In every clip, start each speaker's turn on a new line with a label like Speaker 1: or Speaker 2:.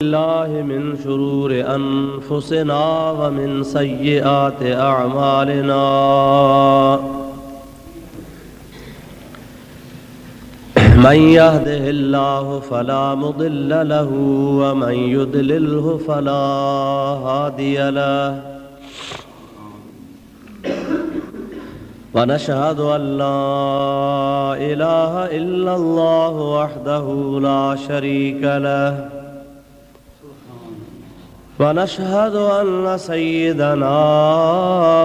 Speaker 1: बिल्लाहि मिन शुरूरि अनफुसिना व मिन सय्यिआति अअमालिना मन यहदिहिल्लाहु फला मुदिल्ल लहु व मन युद्लिल्हु फला हादिय लहु व नशहदु अल्ला इलाहा इल्लल्लाहु वहदहु ला शरीका लहु ونشهد أن سيدنا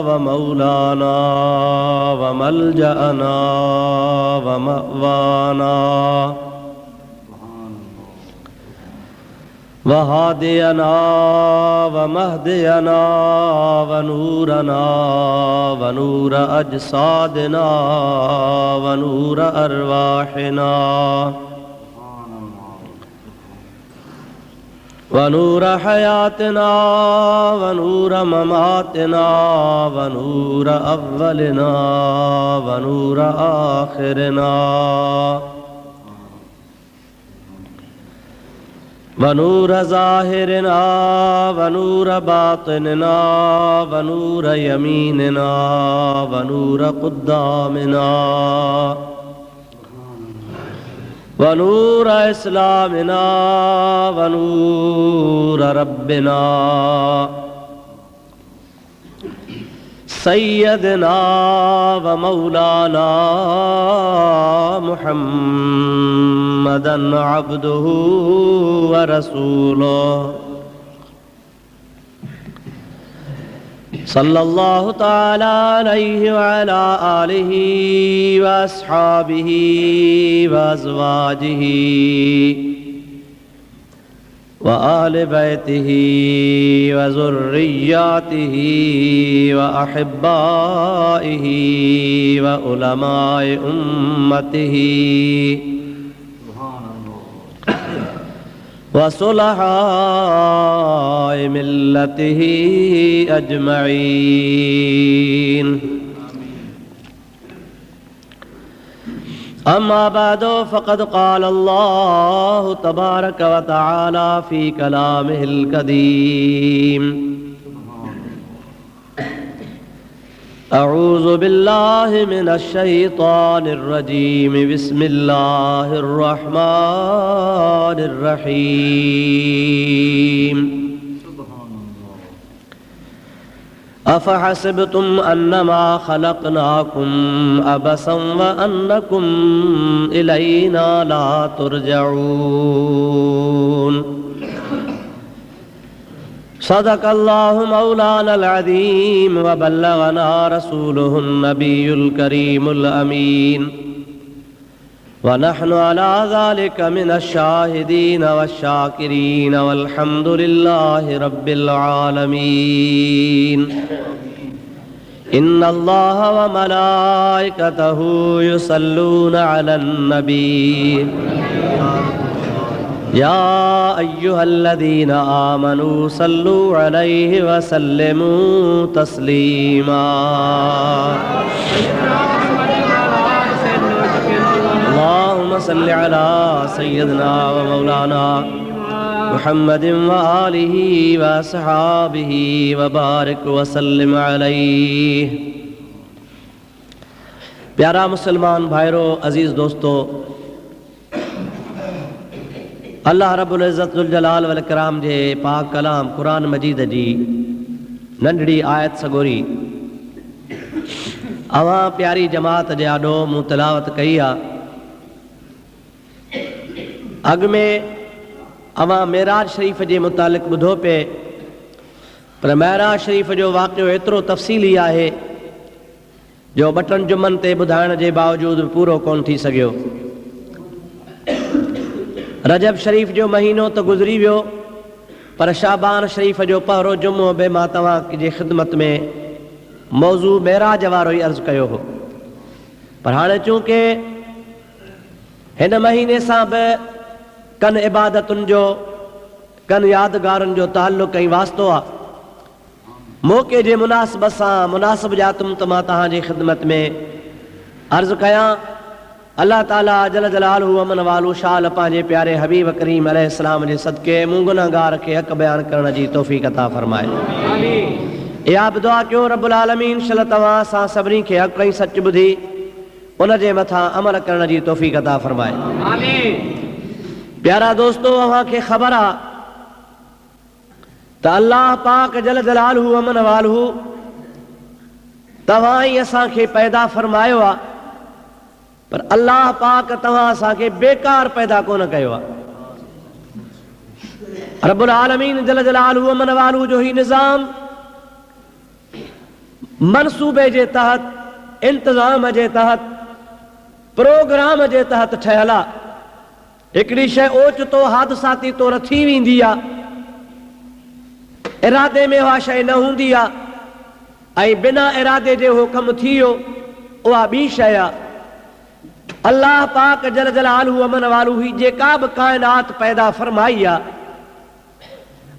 Speaker 1: ومولانا وملجأنا ومأوانا وهادينا ومهدينا ونورنا ونور أجسادنا ونور أرواحنا ونور حياتنا ونور مماتنا ونور أولنا ونور آخرنا ونور ظاهرنا ونور باطننا ونور يميننا ونور قدامنا ونور إسلامنا ونور ربنا سيدنا ومولانا محمدا عبده ورسوله صلى الله تعالى عليه وعلى آله وأصحابه وأزواجه وآل بيته وذرياته وأحبائه وعلماء أمته وصلحاء ملته أجمعين أما بعد فقد قال الله تبارك وتعالى في كلامه القديم أعوذ بالله من الشيطان الرجيم بسم الله الرحمن الرحيم أفحسبتم أنما خلقناكم عبثا وأنكم إلينا لا ترجعون صدق الله مولانا العظيم وبلغنا رسوله النبي الكريم الأمين ونحن على ذلك من الشاهدين والشاكرين والحمد لله رب العالمين إن الله وملائكته يصلون على النبي يا أيها الذين آمنوا صلوا عليه وسلموا تسليما اللهم صل على سيدنا ومولانا محمد وآله وصحابه وبارك وسلم عليه। प्यारा मुसलमान भाइरों, अजीज दोस्तों, अल्लाह रब्बुल इज़्ज़त ज़ुल जलाल वल इकराम जे पाक कलाम क़ुरान मजीद जी नंढड़ी आयत सगोरी अवां प्यारी जमात जे आॾो मूं तिलावत कई आहे। अॻ में अवां मेराज शरीफ़ जे मुतालिक़ ॿुधो पे, पर मेराज शरीफ़ जो वाक़ियो एतिरो तफ़सीली आहे जो 2 जुमनि ते ॿुधाइण जे बावजूद पूरो कोन थी सघियो। रजब शरीफ़ जो महीनो तो गुज़री वियो, पर शाबान शरीफ़ जो पहिरों जुमो बि मां तव्हां जी ख़िदमत में मौज़ू मेराज वारो ई अर्ज़ु कयो हो। पर हाणे चूंकि हिन महीने सां बि कन इबादतुनि जो, कन यादगारनि जो ताल्लुक़ ऐं वास्तो आहे, मौक़े जे मुनासिब सां मुनासिब जातुम त मां तव्हांजी ख़िदमत में अर्ज़ु कयां अल्लाह ताला जल जलालहू अमन वालू शाल पंहिंजे प्यारे हबीब करीम अलैहिस्सलाम जे सदके मूं गुनहगार खे हक़ बयान करण जी तौफ़ीक़ अता फरमाए। इहा बि दुआ कयो रब्बुल आलमीन शल तव्हां असां सभिनी खे हक़ ऐं सच ॿुधी उन जे मथां अमल करण जी तौफ़ीक़ अता फरमाए। प्यारा दोस्तो, अव्हांखे ख़बर आहे त अल्लाह पाक जल जलालहू अमन वालहू तव्हां ई असांखे पैदा फरमायो आहे, पर अल्लाह पाक तव्हां असांखे बेकार पैदा कोन कयो आहे। रब्बुल आलमीन जल जलालहू अमन वालहू जो ही निज़ाम मनसूबे जे तहत, इंतज़ाम जे तहत, प्रोग्राम जे तहत ठहियल आहे। हिकिड़ी शइ ओचितो हादसाती तौर थी वेंदी आहे, इरादे में उहा शइ न हूंदी आहे, ऐं बिना इरादे जे उहो कमु थी वियो, उहा ॿी शइ आहे। अल्लाह पाक जल जलालहू अमन वालहू ही जेका बि काइनात पैदा फरमाई आहे,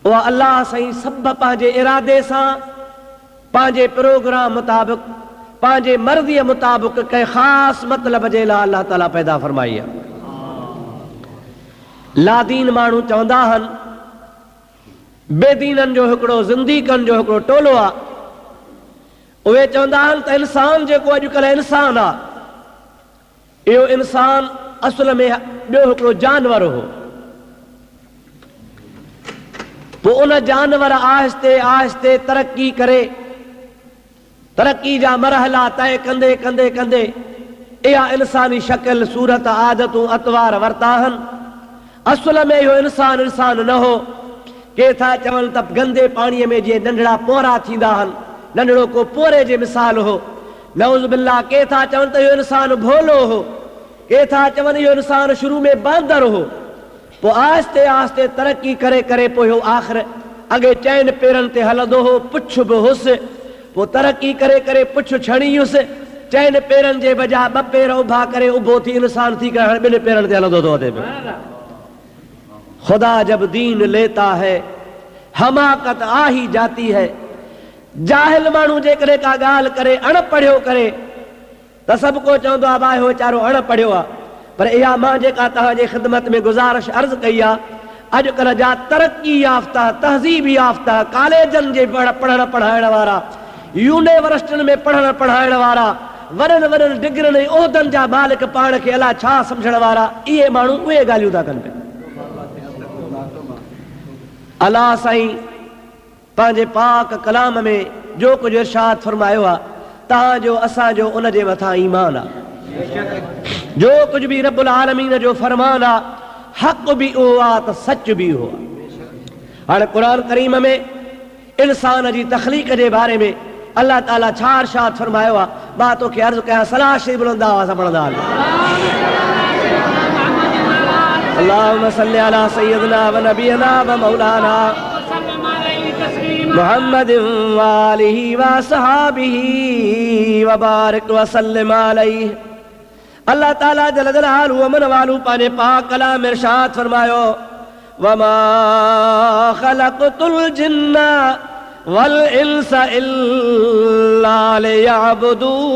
Speaker 1: उहा अल्लाह साईं सभु पंहिंजे इरादे सां, पंहिंजे प्रोग्राम मुताबिक़, पंहिंजे मर्ज़ीअ मुताबिक़ कंहिं ख़ासि मतिलब जे लाइ अल्लाह ताला पैदा फरमाई आहे। लादीन माण्हू चवंदा आहिनि बेदीननि जो हिकिड़ो ज़िंदीकनि जो हिकिड़ो टोलो आहे। उहे चवंदा आहिनि त इंसान जेको अॼुकल्ह इंसान आहे, इहो इंसान असुल में ॿियो हिकिड़ो जानवर हो। पोइ उन जानवर आहिस्ते आहिस्ते तरक़ी करे, तरक़ी जा मरहला तय कंदे कंदे कंदे इहा इंसानी शक्ल, सूरत, आदतूं, अतवार वरिता आहिनि। असुल में इहो इंसान इंसान न हो। के था चवनि त गंदे पाणीअ में जीअं नंढड़ा पोरा थींदा आहिनि, नंढड़ो को पोरे जे मिसाल हो। नऊज़ बिल्लाह। के था चवनि त इहो इंसान भोलो हो, के था चवनि इहो इंसान शुरू में बांदर हो। पोइ आहिस्ते आहिस्ते तरक़ी करे करे पोइ इहो आख़िर अॻे चइनि पेरनि ते हलंदो हो, पुछ बि हुअसि। पोइ तरक़ी करे करे पुछ छणीयुसि, चइनि पेरनि जे बजाय ॿ पेर उभा करे उभो थी इंसान थी करे हाणे ॿिनि पेरनि ते हलंदो थो वञे पियो। खुदा जब दीन लेता है हमाकत आ ही जाती है। जाहिल माण्हू जेकॾहिं का ॻाल्हि करे, अणपढ़ियो करे, त सभु को चवंदो आहे भाई हो वीचारो अणपढ़ियो आहे। पर इहा मां जेका तव्हांजे ख़िदमत में गुज़ारिश अर्ज़ु कई आहे, अॼुकल्ह जा तरक़ी याफ़्ता, तहज़ीब याफ़्ता, कॉलेजनि जे पढ़ण पढ़ाइण वारा, यूनिवर्सिटियुनि में पढ़ण पढ़ाइण वारा, वॾनि वॾनि डिग्रियुनि ऐं उहिदनि जा मालिक, पाण खे अलाए छा सम्झण वारा, इहे माण्हू उहे ॻाल्हियूं था कनि पिया। अल्लाह साईं पंहिंजे पाक कलाम में जो कुझु इरशाद फरमायो आहे, तव्हांजो असांजो उन जे मथां ईमान आहे। जो कुझु बि रब्बुल आलमीन जो फरमान आहे, हक़ बि उहो आहे त सच बि उहो आहे। हाणे क़ुरान करीम में इंसान जी तख़लीक़ जे बारे में अल्लाह ताला छा इरशाद फरमायो आहे, मां तोखे अर्ज़ु कयां, सलाह शरीफ़ बुलंद आवाज़ सां पढ़ंदा हलो। अल्लाहुम्मा सल्लि अला सय्यदिना व नबियना व मौलाना मुहम्मदिन व आलिहि व सहाबिहि व बारिक व सल्लिम अलैहि। अल्लाह ताला जल जलालहू अमन वालू पंहिंजे पाक कलाम में इरशाद फरमायो, वमा ख़लक़तुल जिन्ना वल इंसा इल्ला लियअबुदून।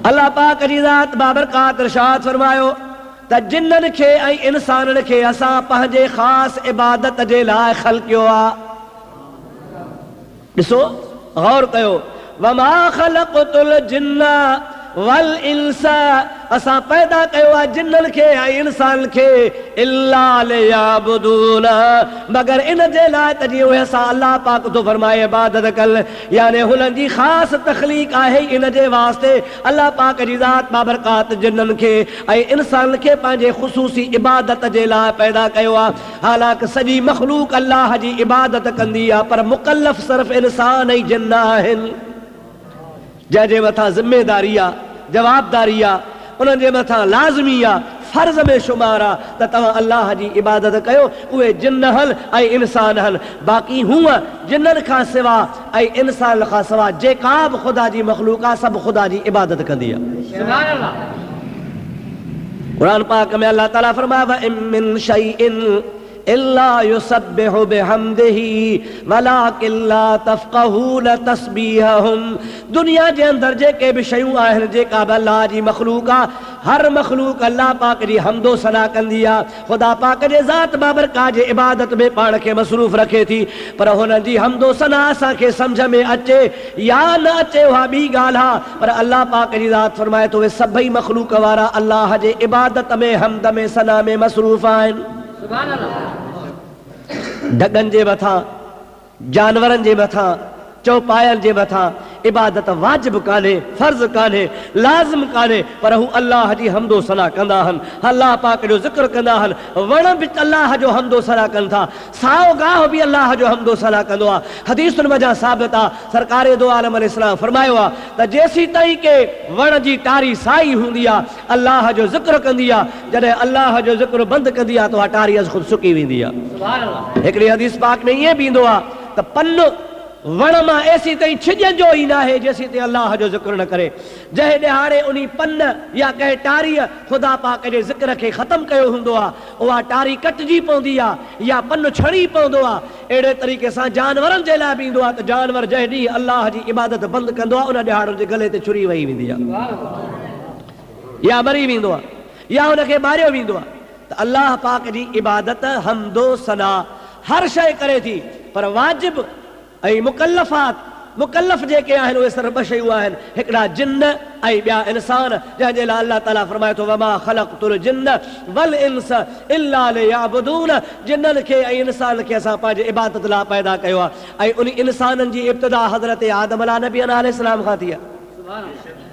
Speaker 1: अल्लाह पाक जी ज़ात बाबरकात इरशाद फरमायो त जिन्ननि खे ऐं इंसाननि खे असां पंहिंजे ख़ासि इबादत जे लाइ ख़ल्क़ियो आहे। ॾिसो, गौर कयो, वमा ख़लक़तुल जिन्ना वल इंसा, असां पैदा कयो आहे जिन्ननि खे ऐं इंसान खे, इल्ला लियअबुदून, मगर इन जे लाइ त जीअं उहे असां अल्लाह पाक थो फरमाए इबादत कनि, यानी हुननि जी ख़ासि तख़लीक़ आहे। इन जे वास्ते अल्लाह पाक जी ज़ात बाबरकात जिन्ननि खे ऐं इंसान खे पंहिंजे ख़ुसूसी इबादत जे लाइ पैदा कयो आहे। हालांकि सॼी मख़लूक अल्लाह जी इबादत कंदी आहे, पर मुकल्लफ़ सिर्फ़ इंसान ऐं जिन्न आहिनि। जंहिंजे मथां ज़िम्मेदारी आहे, जवाबदारी आहे, उन्हनि जे मथां लाज़मी आहे, फर्ज़ में शुमार आहे त तव्हां अल्लाह जी इबादत कयो। उहे जिन्न हल ऐं इंसान हल, बाक़ी हूअं जिन्ननि खां सिवा ऐं इंसान खां सिवा जेका बि ख़ुदा जी मख़लूक आहे, सभु ख़ुदा जी इबादत कंदी आहे। क़ुरान पाक में अल्लाह ताला फरमाया, व इन मिन शैइन इल्ला युसब्बिहु बिहम्दिही वलाकिन ला तफ़क़हून तस्बीहहुम। दुनिया जे अंदर जेके भी शयूं आहिनि जेका बि अल्लाह जी मखलूक आहे, हर मखलूक अल्लाह पाक जी हमदो सना कंदी आहे। ख़ुदा पाक जे ज़ात बाबरकात जे इबादत में पाण खे मसरूफ़ रखे थी, पर हुन जी हमदो सना असांखे सम्झ में अचे या न अचे उहा ॿी ॻाल्हि आहे, पर अल्लाह पाक जी ज़ात फरमाए थो उहे सभई मखलूक वारा अल्लाह जे इबादत में हमद में सना में मसरूफ़ आहिनि। ढगनि जे मथां, जानवरनि जे मथां, चौपायनि जे मथां इबादत वाजिब कान्हे, फर्ज़ कान्हे, लाज़िम कान्हे, पर हू अल्लाह जी हमदो सना कंदा आहिनि, अल्लाह पाक जो ज़िक्र कंदा आहिनि। वण बि अल्लाह जो हमदो सना कनि था, साओ गाह बि अल्लाह जो हमदो सना कंदो आहे। हदीसुनि मज़ा साबित आहे, सरकार दो आलम अलैहिस्सलाम फरमायो आहे त जेसीं ताईं के वण जी टारी साई हूंदी आहे अल्लाह जो ज़िक्र कंदी आहे, जॾहिं अल्लाह जो ज़िक्र बंदि कंदी आहे त उहा टारी अज़ ख़ुदि सुकी वेंदी आहे। हिकिड़ी हदीस पाक में ईअं बि ईंदो आहे त पन वण मां एसी ताईं छिॼंजो ई न आहे जेसीं ताईं अल्लाह जो ज़िक्र न करे। जंहिं ॾिहाड़े उन पन या कंहिं टारीअ ख़ुदा पाक जे ज़िक्र खे ख़तमु कयो हूंदो आहे, उहा टारी कटिजी पवंदी आहे या पन छणी पवंदो आहे। अहिड़े तरीक़े सां जानवरनि जे लाइ बि ईंदो आहे त जानवर जंहिं ॾींहुं अल्लाह जी इबादत बंदि कंदो आहे उन ॾिहाड़ जे गले ते छुरी वही वेंदी आहे या मरी वेंदो आहे या हुनखे मारियो वेंदो आहे। त अल्लाह पाक जी इबादत हमदो सना हर शइ करे थी, पर वाजिब ऐं मुकल्लफ़ जेके आहिनि उहे सिर्फ़ ॿ शयूं आहिनि, हिकिड़ा जिन्न ऐं ॿिया इंसान, जंहिंजे लाइ अल्लाह ताला फरमाए थो वमा ख़लक़तुल जिन्न वल इंस इल्ला लियअबुदून। जिन्ननि खे ऐं इंसान खे असां पंहिंजे इबादत लाइ पैदा कयो आहे, ऐं उन इंसाननि जी इब्तिदा हज़रत आदम नबी अलैहिस्सलाम खां थी आहे।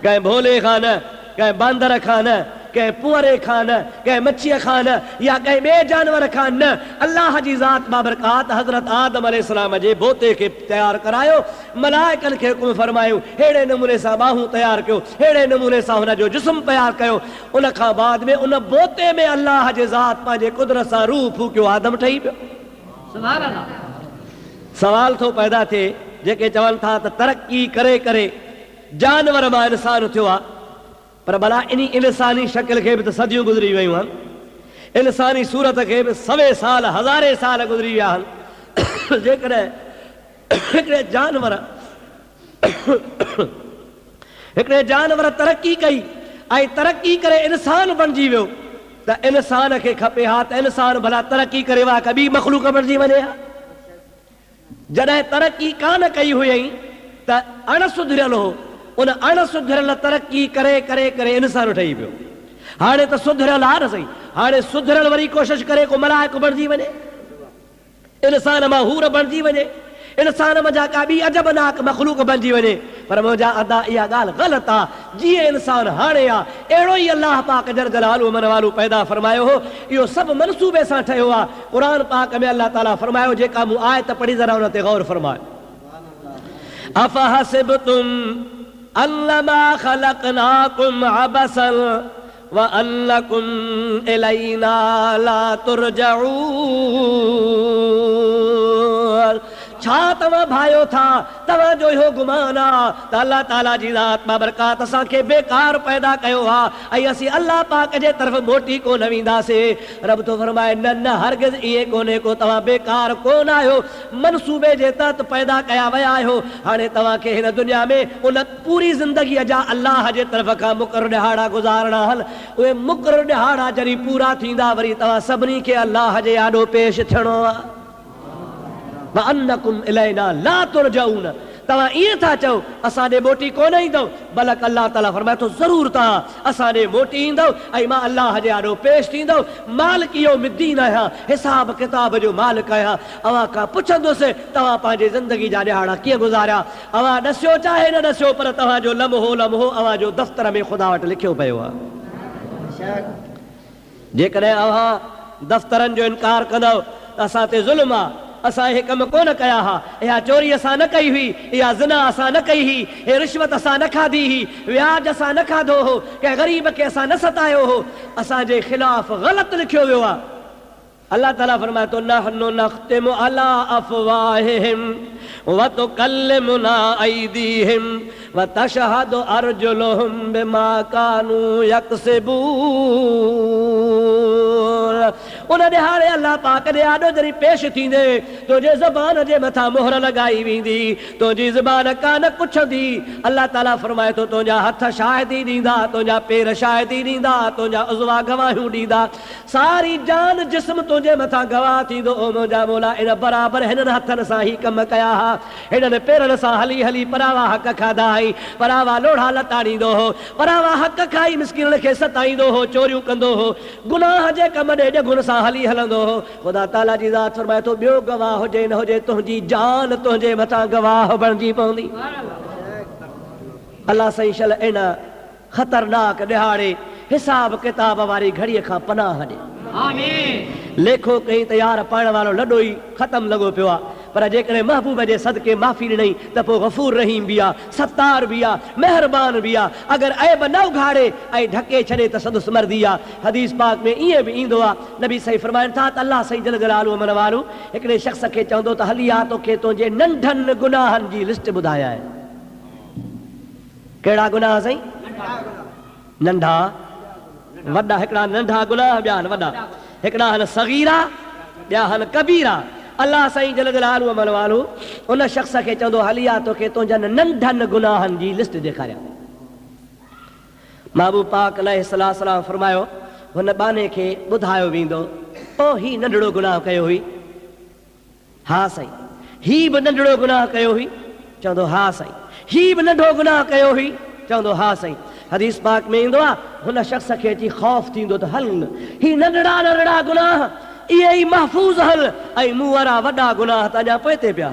Speaker 1: कंहिं भोले खां न, कंहिं बांदर खां न, कंहिं पुअरे खां न, कंहिं मच्छीअ खां न या कंहिं ॿिए जानवर खां न, अल्लाह जी ज़ात बाबरकात हज़रत आदम अलैहिस्सलाम जे बोते खे तयारु करायो, मलाइकनि खे हुकुम फरमायो अहिड़े नमूने सां बाहूं तयारु कयो, अहिड़े नमूने सां हुन जो जिस्म तयारु कयो। उन खां बाद में उन बोते में अल्लाह जे ज़ात पंहिंजे कुदरत सां रूह फूकियो, आदम ठही पियो। सवाल थो पैदा थिए, जेके चवनि था त तरक़ी करे करे जानवर मां इंसान थियो आहे, पर भला इन इंसानी शकिल खे बि त सदियूं गुज़री वियूं आहिनि, इंसानी सूरत खे बि सवे साल हज़ारे साल गुज़री विया आहिनि। जेकॾहिं हिकिड़े जानवर तरक़ी कई ऐं तरक़ी करे इंसान बणिजी वियो, त इंसान खे खपे हा त इंसान भला तरक़ी करे वा ॿी मख़लूक बणिजी वञे हा। जॾहिं तरक़ी कान कई हुई त अण सुधरियल हो, उन अण सुधरियल तरक़ी करे करे करे इंसान ठही पियो। हाणे त सुधरियल आहे न सही, हाणे सुधरियल वरी कोशिशि करे को मलाइक बणिजी वञे, इंसान मां हूर बणिजी वञे, इंसान मज़ा का ॿी अजबनाक मख़लूक बणिजी वञे। पर मुंहिंजा अदा इहा ॻाल्हि ग़लति आहे। जीअं इंसान हाणे आहे अहिड़ो ई अल्लाह पाक जल जलालु मनवालु पैदा फरमायो हो, इहो सभु मनसूबे सां ठहियो आहे। क़ुर पाक में अल्लाह ताला फरमायो, जेका मूं आयत पढ़ी ज़रा हुन ते गौर फरमायो, अफ़हसिबतुम अन्नमा ख़लक़नाकुम अबसन व अन्नकुम इलैना ला तुरजऊन। छा तव्हां भायो था, तव्हांजो इहो गुमान आहे त अल्लाह ताला जी ज़ात बाबरकात असांखे बेकार पैदा कयो आहे ऐं असीं अल्लाह पाक जे तरफ़ मोटी कोन वेंदासीं। रब तो फरमाए न न हरगिज़ इहे कोन्हे को, तव्हां बेकार कोन आहियो, मनसूबे जे तहत पैदा कया विया आहियो। हाणे तव्हांखे हिन दुनिया में उन पूरी ज़िंदगीअ जा अल्लाह जे तरफ़ खां मुक़ररु ॾिहाड़ा गुज़ारणा आहिनि। उहे मुक़ररु ॾिहाड़ा जॾहिं पूरा थींदा वरी तव्हां सभिनी खे अल्लाह जे आॾो पेश थियणो आहे। वअन्नकुम इलैना ला तुरजऊन, तव्हां ईअं था चओ असां ॾे मोटी कोन ईंदव, बल्कि अल्लाह ताला फरमाए थो ज़रूर तव्हां असां ॾे मोटी ईंदव ऐं मां अल्लाह जे आॾो पेश थींदव। मालिक यौमिद्दीन आहियां, हिसाब किताब जो मालिक आहियां। अव्हां खां पुछंदुसि तव्हां पंहिंजी ज़िंदगी जा ॾिहाड़ा कीअं गुज़ारिया। अव्हां ॾसियो चाहे न ॾसियो, पर तव्हांजो लम्हो लम्हो अव्हां जो दफ़्तर में ख़ुदा वटि लिखियो पियो आहे। जेकॾहिं अव्हां दफ़्तरनि जो इनकार कंदव त असां ते ज़ुल्म आहे, असां इहे कम कोन कया हा, इहा चोरी असां न कई हुई, इहा ज़िना असां न कई हुई, हे रिश्वत असां न खाधी हुई, व्याज असां न खाधो हो, कंहिं ग़रीब खे असां न सतायो हो, असांजे ख़िलाफ़ ग़लति लिखियो वियो आहे। अल्लाह ताला फरमाए थो नहनु नख्तिमु अला अफ़वाहिहिम व तुकल्लिमुना ऐदीहिम व तशहदु अर्जुलुहुम बिमा कानू यक्सिबून। उन ॾिहाड़े अल्लाह पाक ॾे आॾो जॾहिं पेश थींदे तुंहिंजे ज़बान जे मथां मोहर लॻाई वेंदी, तुंहिंजी ज़बान कान कुछंदी। अल्लाह ताला फरमाए थो तुंहिंजा हथ शाहिदी ॾींदा, तुंहिंजा पेर शाहिदी ॾींदा, तुंहिंजा उज़वा गवाहियूं ॾींदा, सारी जान जिस्म तुंहिंजे मथां गवाह थींदो। ओ मुंहिंजा मौला इन बराबरि हिननि हथनि सां ई कम कया हा, हिननि पेरनि सां हली हली परावा हक़ खाधा हुई, परावा लोढ़ा लताड़ींदो हो, परावा हक़ खाई मिस्किन खे सताईंदो हो, चोरियूं कंदो हो, गुनाह जे कम ॾे ॼगुन सां हली हलंदो हो। ख़ुदा ताला जी ज़ात फरमाए थो ॿियो गवाह हुजे न हुजे तुंहिंजी जान तुंहिंजे मथां गवाह बणिजी पवंदी। अल्लाह सही शल इन ख़तरनाक ॾिहाड़े हिसाब किताब वारी घड़ीअ खां पनाह ॾे। लेखो कई तयार पाइण वारो लॾो ई ख़तम लॻो पियो आहे, पर जेकॾहिं महबूब जे सदके माफ़ी ॾिनई त पोइ गफ़ूर रहीम बि आहे, सत्तार बि आहे, मेहरबान बि आहे। अगरि ऐब न उघाड़े ऐं ढके छॾे त सदुस मर्दी आहे। हदीस पाक में ईअं बि ईंदो आहे, नबी सही फरमाइनि था त अल्लाह सही जल जलालु मन वारो हिकिड़े शख़्स खे चवंदो त हली आ तोखे तुंहिंजे नंढनि गुनाहनि जी लिस्ट ॿुधायां। कहिड़ा गुनाह साईं? नंढा वॾा, हिकिड़ा नंढा गुनाह ॿिया आहिनि वॾा, हिकिड़ा आहिनि सगीरा ॿिया आहिनि कबीरा। अल्लाह साईं जल जलालु अमल वालो उन शख़्स खे चवंदो हली आ तोखे तुंहिंजनि नंढनि गुनाहनि जी लिस्ट ॾेखारियां। महबूब पाक अलैहिस्सलाम फरमायो हुन बाने खे ॿुधायो वेंदो ओ ही नंढड़ो गुनाह कयो हुई? हा साईं। ही बि नंढड़ो गुनाह कयो हुई? चवंदो हा साईं। ही बि नंढो गुनाह कयो हुई? चवंदो हा साईं। हदीस पाक में ईंदो आहे हुन शख़्स खे अची ख़ौफ़ थींदो त हल ही नंढड़ा नंढड़ा गुनाह इहे ई महफ़ूज़ हल ऐं मूं वारा वॾा गुनाह त अञा पोइ ते पिया।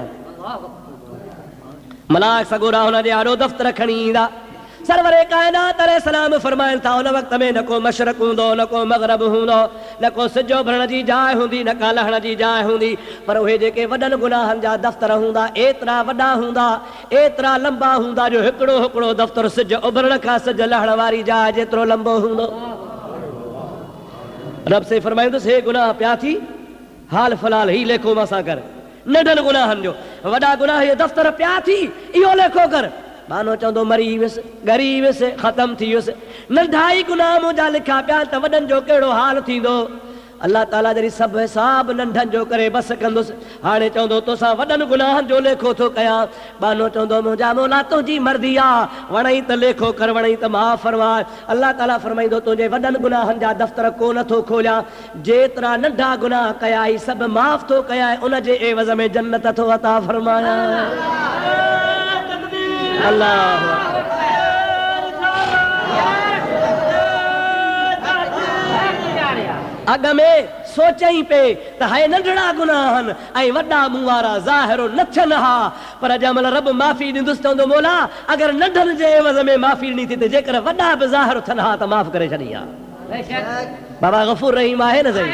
Speaker 1: मलाइक सगोरा हुन जे आॾो दफ़्तर खणी ईंदा। सरवरे काइनात अलैहिस्सलाम फरमाइनि था उन वक़्त में न को मशरक़ हूंदो, न को मग़रब हूंदो, न को सिज उभरण जी जाइ हूंदी, न का लहण जी जाइ हूंदी, पर उहे जेके वॾनि गुनाहनि जा दफ़्तर हूंदा एतिरा वॾा हूंदा, एतिरा लंबा हूंदा जो हिकिड़ो हिकिड़ो दफ़्तर सिज उभरण खां सिज लहण वारी जाइ जेतिरो लंबो हूंदो। रब से फरमाईंदुसि हे गुनाह पिया थी, हाल फ़िलहाल ही लेखो मां कर। नंढनि गुनाहनि जो वॾा गुनाह इहे दफ़्तर पिया थी, इहो लेखो कर। मानो चवंदो मरी वियुसि, ॻरी वियुसि, ख़तम थी वियुसि। नंढा ई गुनाह मुंहिंजा लिखिया पिया त वॾनि जो कहिड़ो हाल थींदो। अल्लाह ताला जॾहिं सभु हिसाब नंढनि जो करे बसि कंदुसि, हाणे चवंदो तोसां वॾनि गुनाहनि जो लेखो थो कयां। बानो चवंदो मुंहिंजा मौला तुंहिंजी मर्ज़ी आहे, वणई त लेखो कर, वणई त माफ़ फरमाए। अल्लाह ताला फरमाईंदो तुंहिंजे वॾनि गुनाहनि जा दफ़्तर को नथो खोलियां, जेतिरा नंढा गुनाह कया ई सभु माफ़ थो कयां, उनजे एवज़ में जन्नत थो अता फरमायां। अल्लाह अॻ में सोचई पे त हाय नंढड़ा गुनाह आहिनि ऐं वॾा मूं वारा ज़ाहिरो न थियनि हा, पर जंहिंमहिल रब माफ़ी ॾींदुसि चवंदो मौला अगरि नंढनि जे एवज़ में माफ़ी ॾिनी थी त जेकर वॾा बि ज़ाहिर थियनि हा त माफ़ करे छॾी हा। बाबा गफ़ूर रहीम आहे न सही,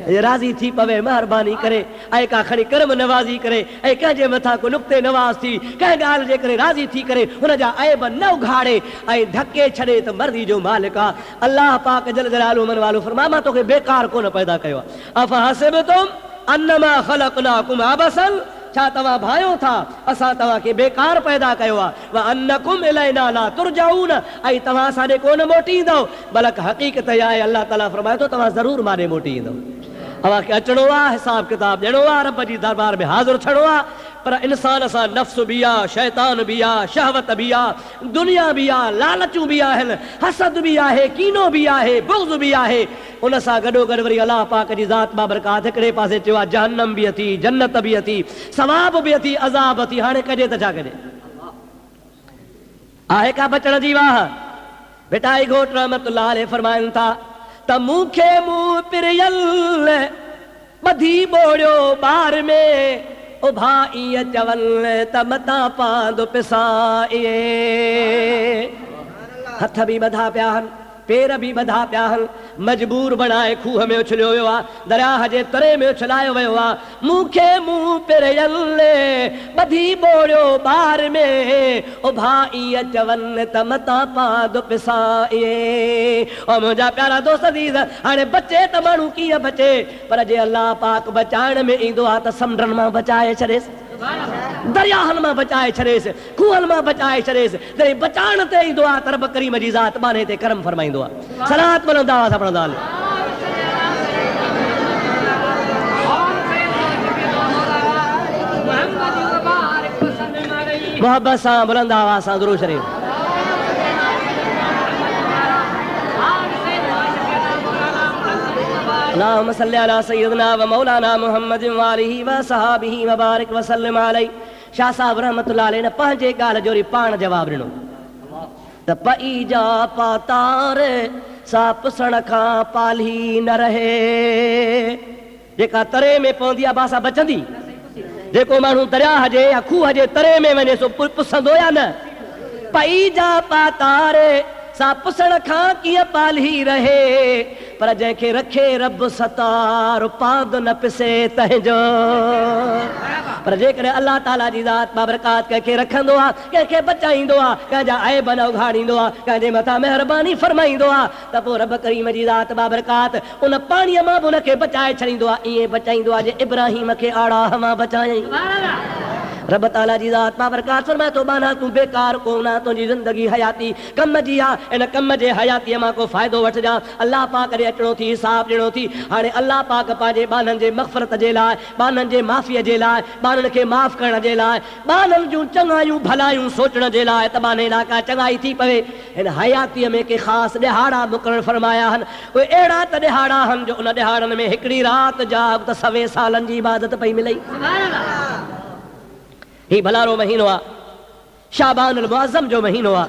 Speaker 1: राज़ी थी पवे महिरबानी करे ऐं का खणी कर्म नवाज़ी करे ऐं कंहिंजे मथां को नुक़्ते नवाज़ थी कंहिं ॻाल्हि जे करे राज़ी थी करे हुनजा ऐब न उघाड़े ऐं ढके छॾे त मर्ज़ी जो मालिक आहे। अल्लाह पाक जल जलालु मन वालो फरमा मां तोखे बेकार कोन पैदा कयो आहे। अफ़हसिबतुम अन्नमा ख़लक़नाकुम अबसन, छा तव्हां भायो था असां तव्हांखे बेकार पैदा कयो आहे। व अन्नकुम इलैना ला तुरजाऊन, ऐं तव्हां असांॾे कोन मोटी ईंदव, बल्कि हक़ीक़त इहा आहे अल्लाह ताला फरमाए थो तव्हां ज़रूरु मां ॾे मोटी ईंदव। तव्हांखे अचिणो आहे, हिसाब किताब ॾियणो आहे, रब जी दरबार में हाज़िर थियणो आहे, पर इंसान सां नफ़्स बि आहे, शैतान बि आहे, शहवत बि आहे, दुनिया बि आहे, लालचूं बि आहिनि, हसद बि आहे, कीनो बि आहे, बुग़्ज़ बि आहे। उन सां गॾो गॾु वरी अलाह पाक जी ज़ात बाबरकात हिकिड़े पासे चयो आहे जहन्नम बि अथी, जन्नत बि अथी, सवाब बि अथी, अज़ाब अथी। हाणे कजे त छा कजे? आहे का बचण जी वाह? बेटा ई घोट रहमतुल्लाह अलैह फरमाइनि था त मूंखे मूं पिरियल ॿधी ॿोड़ियो ॿार में, ओ भाई चवनि त मता पांदो पिसाए। हथ बि ॿधा पिया आहिनि, पेर बि ॿधा पिया आहिनि, मजबूर बणाए खूह में उछलियो वियो आहे, दरियाह जे तरे में उछलायो वियो आहे। मूंखे मूं पिरियल ॿधी ॿोड़ियो ॿार में, ओ भाई चवनि त मता पांदो पिसाए। ओ मुंहिंजा प्यारा दोस्त अज़ीज़, हाणे बचे त माण्हू कीअं बचे, पर जे अल्लाह पाक बचाइण में ईंदो आहे त समुंडनि मां बचाए छॾेसि, दरियाहनि मां बचाए छॾेसि, खूहनि मां बचाए छॾेसि। जॾहिं बचाइण ते ईंदो आहे त रब करीम जी ज़ात बाने ते करम फरमाईंदो आहे। सलात पढ़ंदा हुआ, पढ़ंदा मोहब्बत सां बुलंद आवाज़ सां दुरूद शरीफ। अल्लाहुम्मा सल्लि अला सय्यिदना व मौलाना मुहम्मद व आलिहि व सहाबिहि व बारिक व सल्लिम अलैहि। शाह साहब रहमतुल्लाह अलैहि ने पंहिंजे ॻाल्हि जो पाण जवाब ॾिनो त पई जा पातार सा पुसण खां पाली न रहे। जेका तरे में पवंदी आहे बासा बचंदी। जेको माण्हू दरिया हुजे या खूह हुजे तरे में वञे सो पुसंदो या न। पई जा पातार सा पुसण खां कीअं पाली रहे, पर जंहिंखे रखे रब सतार पाद न पिसे तंहिंजो। पर जेकॾहिं अल्लाह ताला जी ज़ात बाबरकात कंहिंखे रखंदो आहे, कंहिंखे बचाईंदो आहे, कंहिंजा ऐब न उघाड़ींदो आहे, कंहिंजे मथां महिरबानी फरमाईंदो आहे, त पोइ रब करीम जी ज़ात बाबरकात उन पाणीअ मां बि उनखे बचाए छॾींदो आहे। ईअं बचाईंदो आहे जे इब्राहिम खे आड़ा हवा बचायईं। रब ताला जी ज़ात बाबरकात फरमाए थो बाना तूं बेकार कोन आहे, तुंहिंजी ज़िंदगी हयाती कम जी आहे। इन कम जे हयातीअ मां को फ़ाइदो वठिजां। अल्लाह पाक ॾे अचिणो थी, हिसाब ॾियणो थी। हाणे अल्लाह पाक पंहिंजे ॿारनि जे मग़फ़रत जे लाइ, ॿारनि जे माफ़ीअ जे लाइ, ॿारनि खे माफ़ करण जे लाइ, ॿारनि जूं चङायूं भलायूं सोचण जे लाइ त ॿारनि इलाइक़ा चङाई थी पवे। हिन हयातीअ में के ख़ासि ॾिहाड़ा मुक़ररु फरमाया आहिनि। उहे अहिड़ा त ॾिहाड़ा आहिनि जो उन ॾिहाड़नि में हिकिड़ी राति जाग त 100 सालनि जी इबादत पई मिलई। ही भलारो महीनो आहे, शाबानुल मुअज़्ज़म जो महीनो आहे।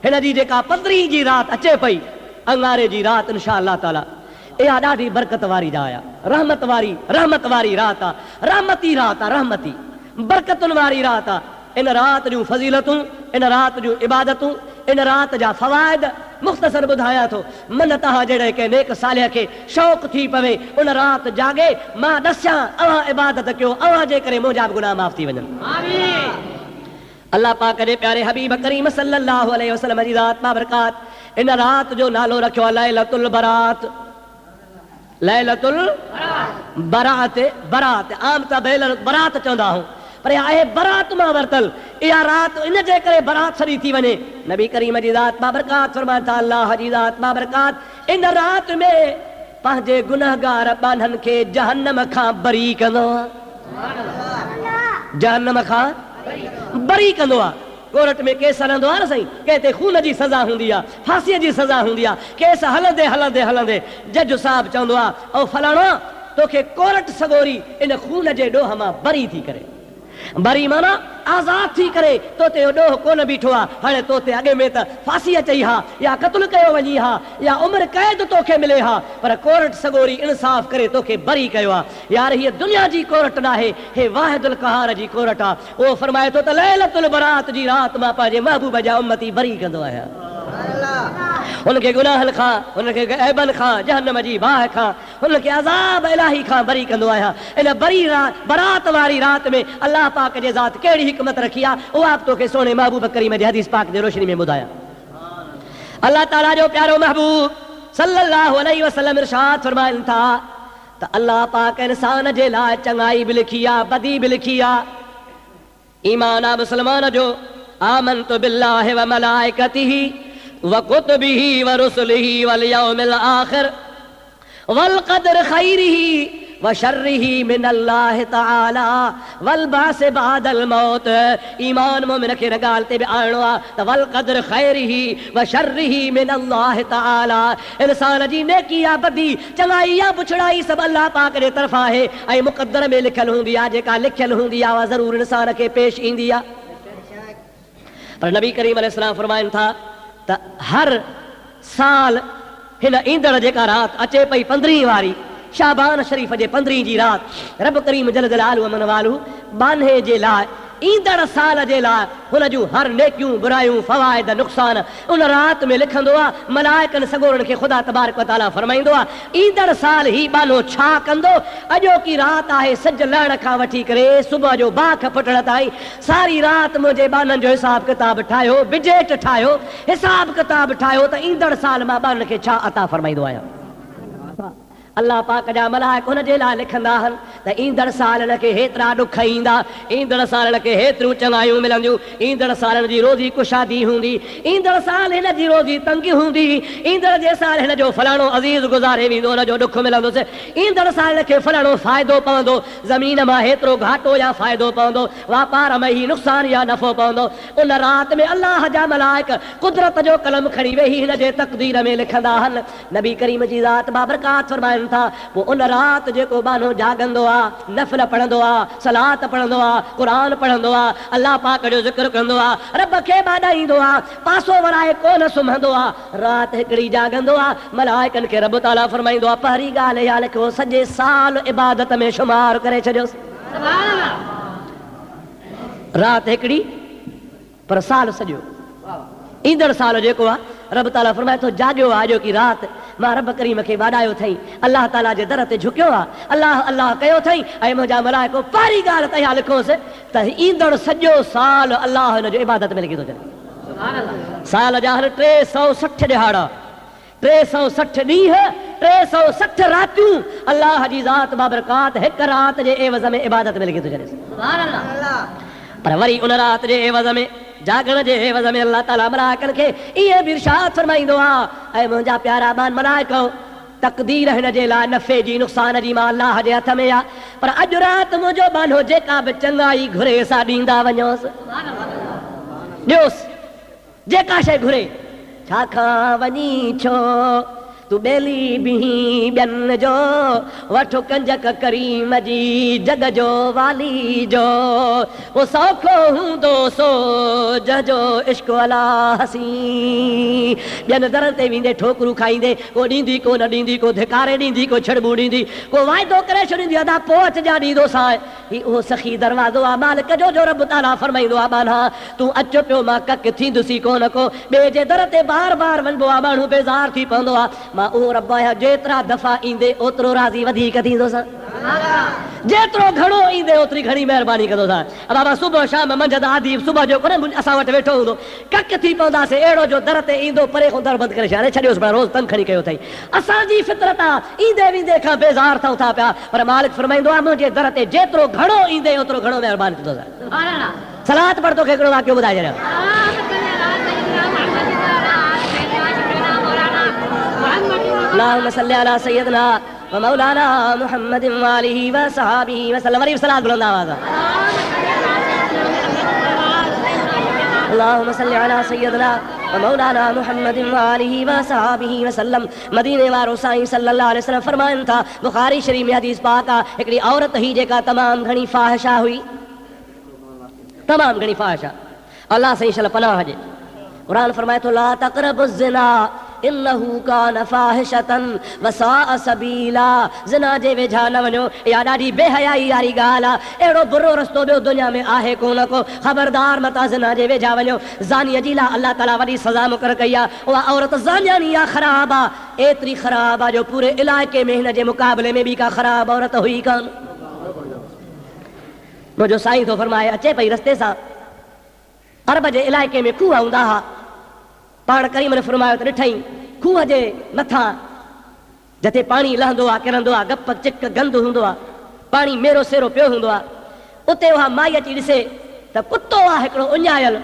Speaker 1: हिन जी जेका 15 जी राति अचे पई, अंगारे जी राति इंशा अल्लाह ताला, इहा ॾाढी बरकत वारी जाइ आहे, रहमत वारी राति आहे, रहमती राति आहे, रहमती बरकतुनि वारी राति आहे। इन राति जूं फज़ीलतूं, इन राति जूं इबादतूं, इन राति जा फ़वाइद मुख़्तसर ॿुधायां थो। मन तव्हां जहिड़े कंहिं नेक सालिह खे शौक़ थी पवे उन राति जागे, मां ॾसियां अव्हां इबादत कयो, अव्हां जे करे मुंहिंजा बि गुनाह माफ़ थी वञनि। अल्लाह पाक जे प्यारे हबीब करीम सल्लल्लाहु अलैहि वसल्लम जी ज़ात बाबरकात इन राति जो नालो रखियो आहे लैलतुल बरात। लैलतुल बरात, बरात आम त बरात चवंदा आहियूं, पर आहे बरात मां वरतल। इहा राति इन जे करे बरात सॼी थी वञे। नबी करीम जी ज़ात बाबरकात फरमाए था, अल्लाह जी ज़ात बाबरकात इन राति में पंहिंजे गुनहगार ॿारनि खे जहन्नम खां बरी कंदो आहे। जहन्नम खां बरी कंदो आहे। कोर्ट में केस हलंदो आहे न साईं, कंहिं ते खून जी सज़ा हूंदी आहे, फांसीअ जी सज़ा हूंदी आहे। केस हलंदे हलंदे हलंदे जज साहब चवंदो आहे, ओ फलाणो तोखे कोर्ट सगोरी इन खून जे ॾोह मां बरी थी करे, बरी माना आज़ाद थी करे, तो ते ॾोह कोन बीठो आहे। हाणे तो ते अॻे में त फांसी अचई हा, या क़त्ल कयो वञी हा, या उमिरि क़ैद तोखे मिले हा, पर कोर्ट सगोरी इंसाफ़ करे तोखे बरी कयो आहे। यार हीअ दुनिया जी कोर्ट न आहे, हे वाहिदुल क़हार जी कोर्ट आहे। उहो फरमाए थो त लैलतुल बरात जी राति मां पंहिंजे महबूब जा उम्मती बरी कंदो आहियां। उनखे गुनाहनि खां, उनखे ऐबनि खां, जहन्नम जी बाहि खां, उनखे अज़ाब इलाही खां बरी कंदो आहियां। इन बरी बरात वारी राति में अल्लाह पाक जे ज़ात कहिड़ी हिकमत रखी आहे, उहा बि तोखे सोने महबूब करीम जे हदीस पाक जे रोशनी में ॿुधायां। अल्लाह ताला जो प्यारो महबूब सल्लल्लाहु अलैहि वसल्लम इरशाद फरमाइनि था त अल्लाह पाक इंसान जे लाइ चङाई बि लिखी आहे, बदी बि लिखी आहे। ईमान आहे मुस्लमान जो, आमनतु बिल्लाहि व मलाइकतिही व कुतुबिही व रुसुलिही वल यौमिल आखिर वल क़द्र खैरिही व शर्रिही मिनल्लाहि तआला वल बास बादल मौत। ईमान मोमिन खे इन ॻाल्हि ते बि आणणो आहे त वल क़द्र खैरिही व शर्रिही मिनल्लाहि तआला। इंसान जी नेकी या बदी, चङाई या बुछड़ाई सभु अल्लाह पाक जे तरफ़ां आहे, ऐं मुक़द्दर में लिखियल हूंदी आहे। जेका लिखियल हूंदी आहे उहा ज़रूरु इंसान खे पेश ईंदी आहे। पर नबी करीम अलैहिस्सलाम फरमाइनि था त हर साल हिन ईंदड़ जेका राति अचे पई 15 वारी शाबान शरीफ़ जे 15 जी राति, रब करीम जल जलालहु व मनवालहु बान्हे जे लाइ, ईंदड़ साल जे लाइ हुन जूं हर नेकियूं बुरायूं फ़वाइद नुक़सान उन राति में लिखंदो आहे। मलाइकनि सगोरनि खे ख़ुदा तबारक व तआला फरमाईंदो आहे, ईंदड़ साल ही बानो छा कंदो। अॼोकी राति आहे सिज लहण खां वठी करे सुबुह जो बाख फुटण ताईं, सारी राति मुंहिंजे बाननि जो हिसाब किताब ठाहियो, बजट ठाहियो, हिसाब किताब ठाहियो त ईंदड़ साल मां बाननि खे छा अता फरमाईंदो आहियां। अल्लाह पाक जा मलाइक हुन जे लाइ लिखंदा आहिनि त त ईंदड़ सालनि खे हेतिरा ॾुख ईंदा, ईंदड़ सालनि खे हेतिरियूं चङायूं मिलंदियूं, ईंदड़ सालनि जी रोज़ी कुशादी हूंदी, ईंदड़ साल हिन जी रोज़ी तंगी हूंदी, ईंदड़ जे साल हिन जो फलाणो अज़ीज़ गुज़ारे वेंदो, हुन जो ॾुख मिलंदुसि, ईंदड़ साल खे फलाणो फ़ाइदो पवंदो, ज़मीन मां हेतिरो घाटो या फ़ाइदो पवंदो, वापार में ही नुक़सान या नफ़ो पवंदो। उन राति में अलाह जा मलाइक कुदरत जो कलम खणी वेही हिन जे तक़दीर में लिखंदा आहिनि। नबी करीम जी ज़ात बाबरकात फरमाइनि था, पोइ उन राति जेको बानो जागंदो आहे, नफ़िल पढ़ंदो आहे, सलात पढ़ंदो आहे, क़ुरान पढ़ंदो आहे, अलाह पाक जो ज़िक्र कंदो आहे, रब खे ॿाॾाईंदो आहे, पासो वराए कोन सुम्हंदो आहे, राति हिकिड़ी जागंदो आहे, मलाइकनि खे रब ताला फरमाईंदो आहे पहिरीं ॻाल्हि इहा लिखो सॼे साल इबादत में शुमार करे छॾियोसि। राति हिकिड़ी पर साल सॼो, ईंदड़ साल जेको आहे रब ताला फरमाए थो जाॻियो आहे अॼो की राति मां रब करीम खे वाॾायो अथई, अलाह ताला जे दर ते झुकियो आहे, अलाह अलाह कयो अथई, ऐं मुंहिंजा मलाइको पहिरीं ॻाल्हि त इहा लिखोसि त ईंदड़ सॼो साल अलाह हिन जो इबादत में लॻी थो छॾे। साल जा 360 ॾिहाड़ा, 360 ॾींहं, 360 रातियूं अलाह जी ज़ात बाबरकात हिकु राति जे एवज़ में इबादत में लॻी थो छॾे। पर वरी उन राति जे एवज़ में, जागण जे एवज़ में अलाह ताला मलाइकनि खे इहे बि इरशाद फरमाईंदो आहे, ऐं मुंहिंजा प्यारा बान मलाइको तक़दीर हिन जे लाइ नफ़े जी नुक़सान जी मां अलाह जे हथ में आहे, पर अॼु राति मुंहिंजो बानो जेका बि चङाई घुरे सा ॾींदा वञोसि, ॾियोसि जेका शइ घुरे, छाखां वञी छो तू बेली बिही ॿियनि जो, वठो कंजक करीम जी जग जो वाली जो, वो सौखो हूंदो सो जजो इश्क वाला हसी। ॿियनि दरनि ते वेंदे ठोकरूं खाईंदे, को ॾींदी को न ॾींदी, को धिकारे ॾींदी, को छड़बू ॾींदी, को वाइदो करे छॾींदी, अदा पोइ अचजा ॾींदो सां। ही उहो सखी दरवाज़ो आहे मालिक जो, जो रब ताला फरमाईंदो आहे बाना तूं अचो पियो मां कक थींदुसी कोन को, ॿिए जे दर ते बार बार वञिबो आहे, माण्हू बेज़ार थी पवंदो आहे। मां उहो रब आहियां जेतिरा दफ़ा ईंदे ओतिरो राज़ी वधीक थींदोसां, जेतिरो घणो ईंदे ओतिरी घणी महिरबानी कंदोसां। बाबा सुबुह शाम मंझंदि आदि सुबुह जो कोन असां वटि वेठो हूंदो, कक थी पवंदासीं, अहिड़ो जो दर ते ईंदो परे खां दर बंदि करे छॾे छॾियोसि, पर रोज़ तंग खणी कयो अथई। असांजी फितरत आहे, ईंदे वेंदे खां बेज़ार थियूं था पिया, पर मालिक फरमाईंदो आहे मुंहिंजे दर ते जेतिरो घणो ईंदे ओतिरो घणो महिरबानी कंदोसां। सलात पढ़ तोखे हिकिड़ो वाक़ियो ॿुधाए छॾियां। अल्लाहुम्मा सल्ली अला सय्यदना व मौलाना मुहम्मदिन व आलिहि व सहाबिहि व सल्लम। वरी सलात बुलंद आवाज़। अल्लाहुम्मा सल्ली अला सय्यदना व मौलाना मुहम्मदिन व आलिहि व सहाबिहि व सल्लम। मदीने वारो साईं सल्लल्लाहु अलैहि वसल्लम फरमाइनि था, बुखारी शरीफ में हदीस पाक आहे, हिकिड़ी औरत ही जेका तमामु घणी फाहिशा हुई, तमामु घणी फाहिशा, अल्लाह साईं शल पनाह हुजे। क़ुरान फरमाए थो ला तक़रबु ज़िना इन्नहु कान फाहिशतन वसाअ सबीला। ज़िना जे वेझा न वञो, इहा ॾाढी बेहयाई वारी ॻाल्हि आहे, अहिड़ो बुरो रस्तो ॿियो दुनिया में आहे कोन को। ख़बरदार मता ज़िना जे वेझा वञो। ज़ानीअ जी लाइ अलाह ताला वॾी सज़ा मुक़ररु कई आहे, उहा औरत ज़ानियानी आहे, ख़राब आहे, एतिरी ख़राब आहे जो पूरे इलाइक़े में हिन जे मुक़ाबले में ॿी का ख़राब औरत हुई कान। मुंहिंजो साईं थो फरमाए, अचे पई रस्ते सां, अरब जे इलाइक़े में खूह हूंदा हुआ, पाण करीम ने फरमायो त ॾिठई खूह जे मथां जिते पाणी लहंदो आहे, किरंदो आहे, गप चिक गंद हूंदो आहे, पाणी मेरो सेरो पियो हूंदो आहे, उते उहा माई अची ॾिसे त कुतो आहे हिकिड़ो उञायल,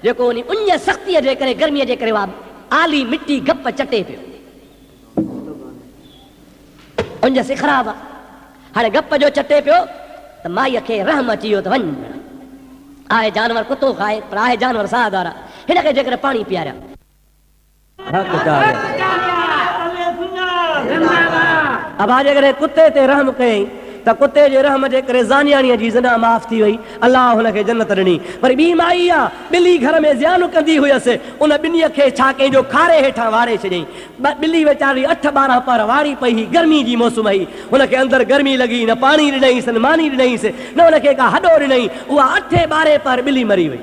Speaker 1: जेको उन उञ सख़्तीअ जे करे, गर्मीअ जे करे उहा आली मिटी गप चटे पियो, उञ से ख़राब आहे। हाणे गप जो चटे पियो त माईअ खे रहम अची वियो त वञ, आहे जानवर कुतो खाए, पर आहे जानवर साहदार, हिन खे जेकर पाणी पीआरिया। अब जेकर कुते ते रहम कयईं त कुते जे रहम जे करे ज़ानियाणीअ जी ज़िना माफ़ थी वई, अलाह हुनखे जन्नत ॾिनी। पर ॿी माई आहे, ॿिली घर में ज़ियान कंदी हुयसि, उन ॿिनीअ खे छा कंहिंजो खारे हेठां वारे छॾियईं। ॿिली वीचारी 8-12 पर वारी पई हुई, गर्मी जी मौसम हुई, हुनखे अंदरि गर्मी लॻी, न पाणी ॾिनईंसि, न मानी ॾिनईंसि, न हुनखे का हॾो ॾिनई, उहा 8-12 पर ॿिली मरी वई।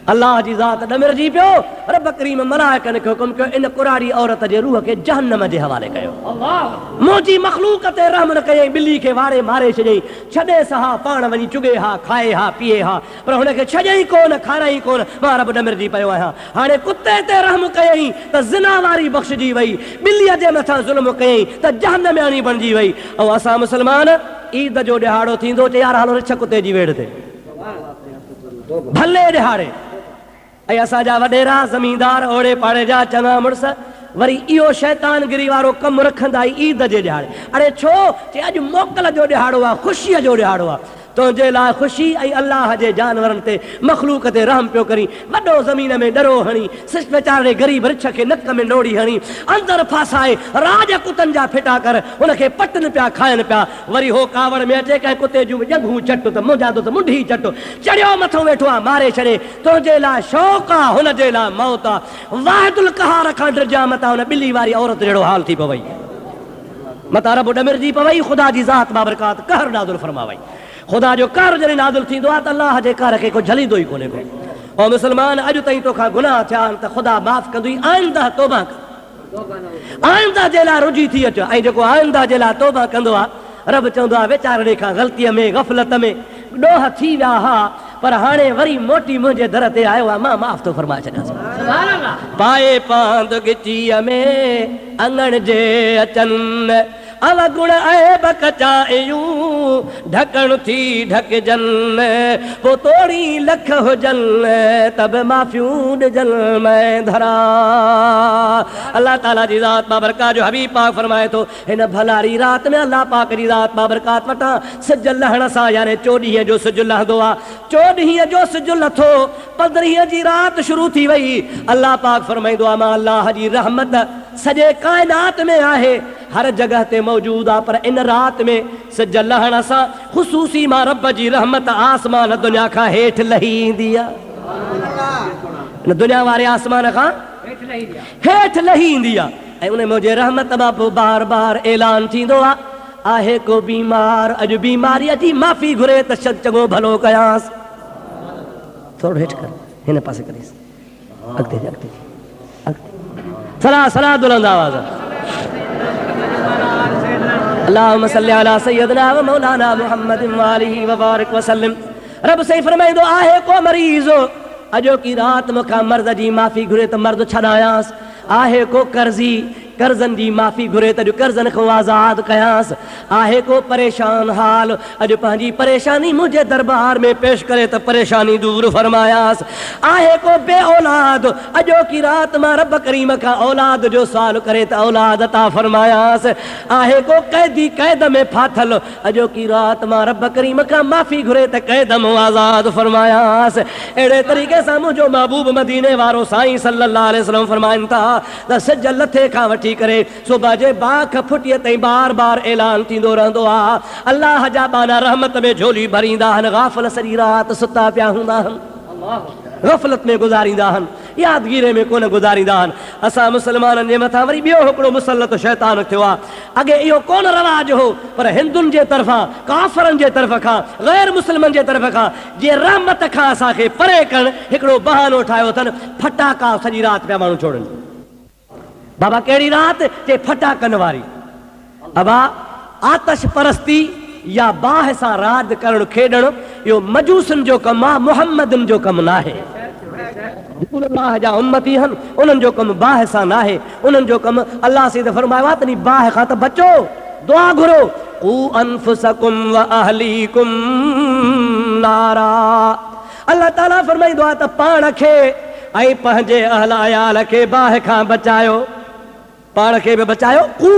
Speaker 1: अल्लाह जी ज़ात ॾमिरजी पियो, रब करीम मलाइकनि खे हुकुम कयो, इन कुराड़ी औरत जे रूह खे जहन्नम जे हवाले कयो। मुंहिंजी मख़लूक ते रहम न कयईं, ॿिली खे वारे मारे छॾियईं, छॾे सहा पाण वञी चुगे हा, खाए हा, पीए हा, पर हुनखे छॾियईं कोन, खाराई कोन, मां रब ॾमिरजी पियो आहियां। हाणे कुते ते रहम कयईं त ज़िना वारी बख़्शजी वई, ॿिलीअ जे मथां ज़ुल्म कयईं त जहन्नमानी बणिजी वई। ऐं असां मुस्लमान ईद जो ॾिहाड़ो थींदो चए यार हलो रिछ कुते जी वेड़ ते भले ॾिहाड़े। ऐं असांजा वॾेरा ज़मींदार ओड़े पाड़े जा चङा मुड़ुस वरी इहो शैतानगिरी वारो कमु रखंदा ईद जे ॾिहाड़े। अड़े छो चए अॼु मोकल जो ॾिहाड़ो आहे, ख़ुशीअ जो ॾिहाड़ो आहे, तुंहिंजे लाइ ख़ुशी ऐं अलाह जे जानवरनि ते मख़लूक ते रहम पियो करी। वॾो ज़मीन में डरो हणी सिस वीचारे ग़रीब रिछ खे नक में नोड़ी हणी अंदरि फासाए राज कुतनि जा फिटा कर हुनखे पटनि पिया खाइनि पिया। वरी हो कावड़ में अचे कंहिं कुते जूं ॼंघूं चट त मुंहिंजा त मुंडी चट चढ़ियो मथो वेठो आहे मारे छॾे। तुंहिंजे लाइ शौक़ु आहे हुनजे लाइ मौत आहे। वाहिदुल कहार खां डिरजा मथां हुन ॿिली वारी औरत जहिड़ो हाल थी पवई मथां रब ॾमिरजी पवई। ख़ुदा जी ज़ात बाबरकात कहर नाज़िल फरमावई। ख़ुदा जो कहर जॾहिं नाज़िल थींदो आहे त अलाह जे कहर खे कोई झलींदो ई कोन्हे को। ऐं मुस्लमान अॼु ताईं तोखां गुनाह थिया आहिनि त ख़ुदा माफ़ कंदुई। आइंदा तौबा कर, आइंदा जे लाइ रुझी थी अचो। ऐं जेको आइंदा जे लाइ तौबा कंदो आहे रब चवंदो आहे वीचारणे खां ग़लतीअ में गफ़लत में ॾोह थी विया हा पर हाणे वरी मोटी मुंहिंजे दर ते आयो आहे मां माफ़ थो फरमाए छॾियां। पाए पांद गिचीअ में अंगण जे अचनि अवगुण ऐब कचायूं ढकण थी ढकजन पोइ तोड़ी लख हुजन तब माफ़ियूं ॾिजन मैं धरा। अल्लाह ताला जी ज़ात बाबरकात जो हबीब पाक फरमाए थो हिन भलारी रात में अल्लाह पाक जी ज़ात बाबरकात वटां सिज लहण सां यानी 14 जो सिज लहंदो आहे। 14 जो सिज लथो 15 जी रात शुरू थी वई। अल्लाह पाक फरमाईंदो आहे मां अल्लाह जी रहमत सॼे काइनात में आहे, हर जगह ते मौजूद आहे, पर इन रात में सिज लहण सां ख़ुसूसी मां रब जी रहमत आसमान दुनिया खां हेठि लही ईंदी आहे। दुनिया वारे आसमान खां हेठि लही ईंदी आहे ऐं उन मुंहिंजे रहमत मां पोइ बार बार ऐलान थींदो आहे को बीमार अॼु बीमारीअ जी माफ़ी घुरे त चङो भलो कयांसि। थोरो हेठि कर हिन पासे करीसि अॻिते अॻिते सला सला बुलंद आवाज़। अल्लाहुम्मा सल्ली अला सय्यदना व मौलाना मुहम्मद व आलिहि व बारिक व सल्लम। रब सही फरमाईंदो आहे को मरीज़ अॼो की रात मूंखां मर्द जी माफ़ी घुरे त मर्द छॾायांसि। आहे को कर्ज़ी कर्ज़नि जी माफ़ी घुरे त अॼु कर्ज़नि खां आज़ाद कयांसि। आहे को परेशान हाल अॼु पंहिंजी परेशानी मुंहिंजे दरबार में पेश करे त परेशानी दूर फरमायांसि। आहे को बे औलाद अॼो की रात मां रब करीम खां औलाद जो सुवाल करे त औलाद अता फरमायांसि। आहे को कैदी कैद में फाथल अॼो की रात मां रब करीम खां माफ़ी घुरे त कैद मां आज़ाद फरमायांसि। अहिड़े तरीक़े सां मुंहिंजो महबूब मदीने वारो साईं सल्लल्लाहु अलैहि वसल्लम फरमाइनि था त सिज लथे खां वठी करे सुबह जे बाख फुटीअ ताईं बार बार ऐलान थींदो रहंदो आहे अल्लाह जा बाना रहमत में झोली भरींदा आहिनि। गाफ़िल सॼी राति सुता पिया हूंदा आहिनि, गफ़लत में गुज़ारींदा आहिनि, यादगीरे में कोन गुज़ारींदा आहिनि। असां मुस्लमाननि जे मथां वरी ॿियो हिकिड़ो मुसलत शैतान थियो आहे। अॻे इहो कोन रवाज हो पर हिंदुनि जे तरफ़ां काफ़रनि जे तरफ़ खां ग़ैर मुस्लिमनि जे तरफ़ खां जीअं रहमत खां असांखे परे करणु हिकिड़ो बहानो ठाहियो अथनि। फटाका सॼी राति पिया माण्हू छोड़नि। बाबा कहिड़ी राति चए फटाकनि वारी। अबा आतश परस्ती या बाह सां राज करणु खेॾणु इहो मजूसनि जो कमु आहे, मुहम्मदनि जो कमु न आहे। अल्लाह जा उम्मती आहिनि उन्हनि जो कमु बाह सां न आहे। उन्हनि जो कमु अल्लाह से फरमायो आहे त बाह खां त बचो, दुआ घुरो क़ू अनफुसकुम व अहलीकुम नारा। अल्लाह ताला फरमाईंदो आहे त पाण खे ऐं पंहिंजे अहल अयाल खे बाह खां बचायो, पाण खे बि बचायो। क़ू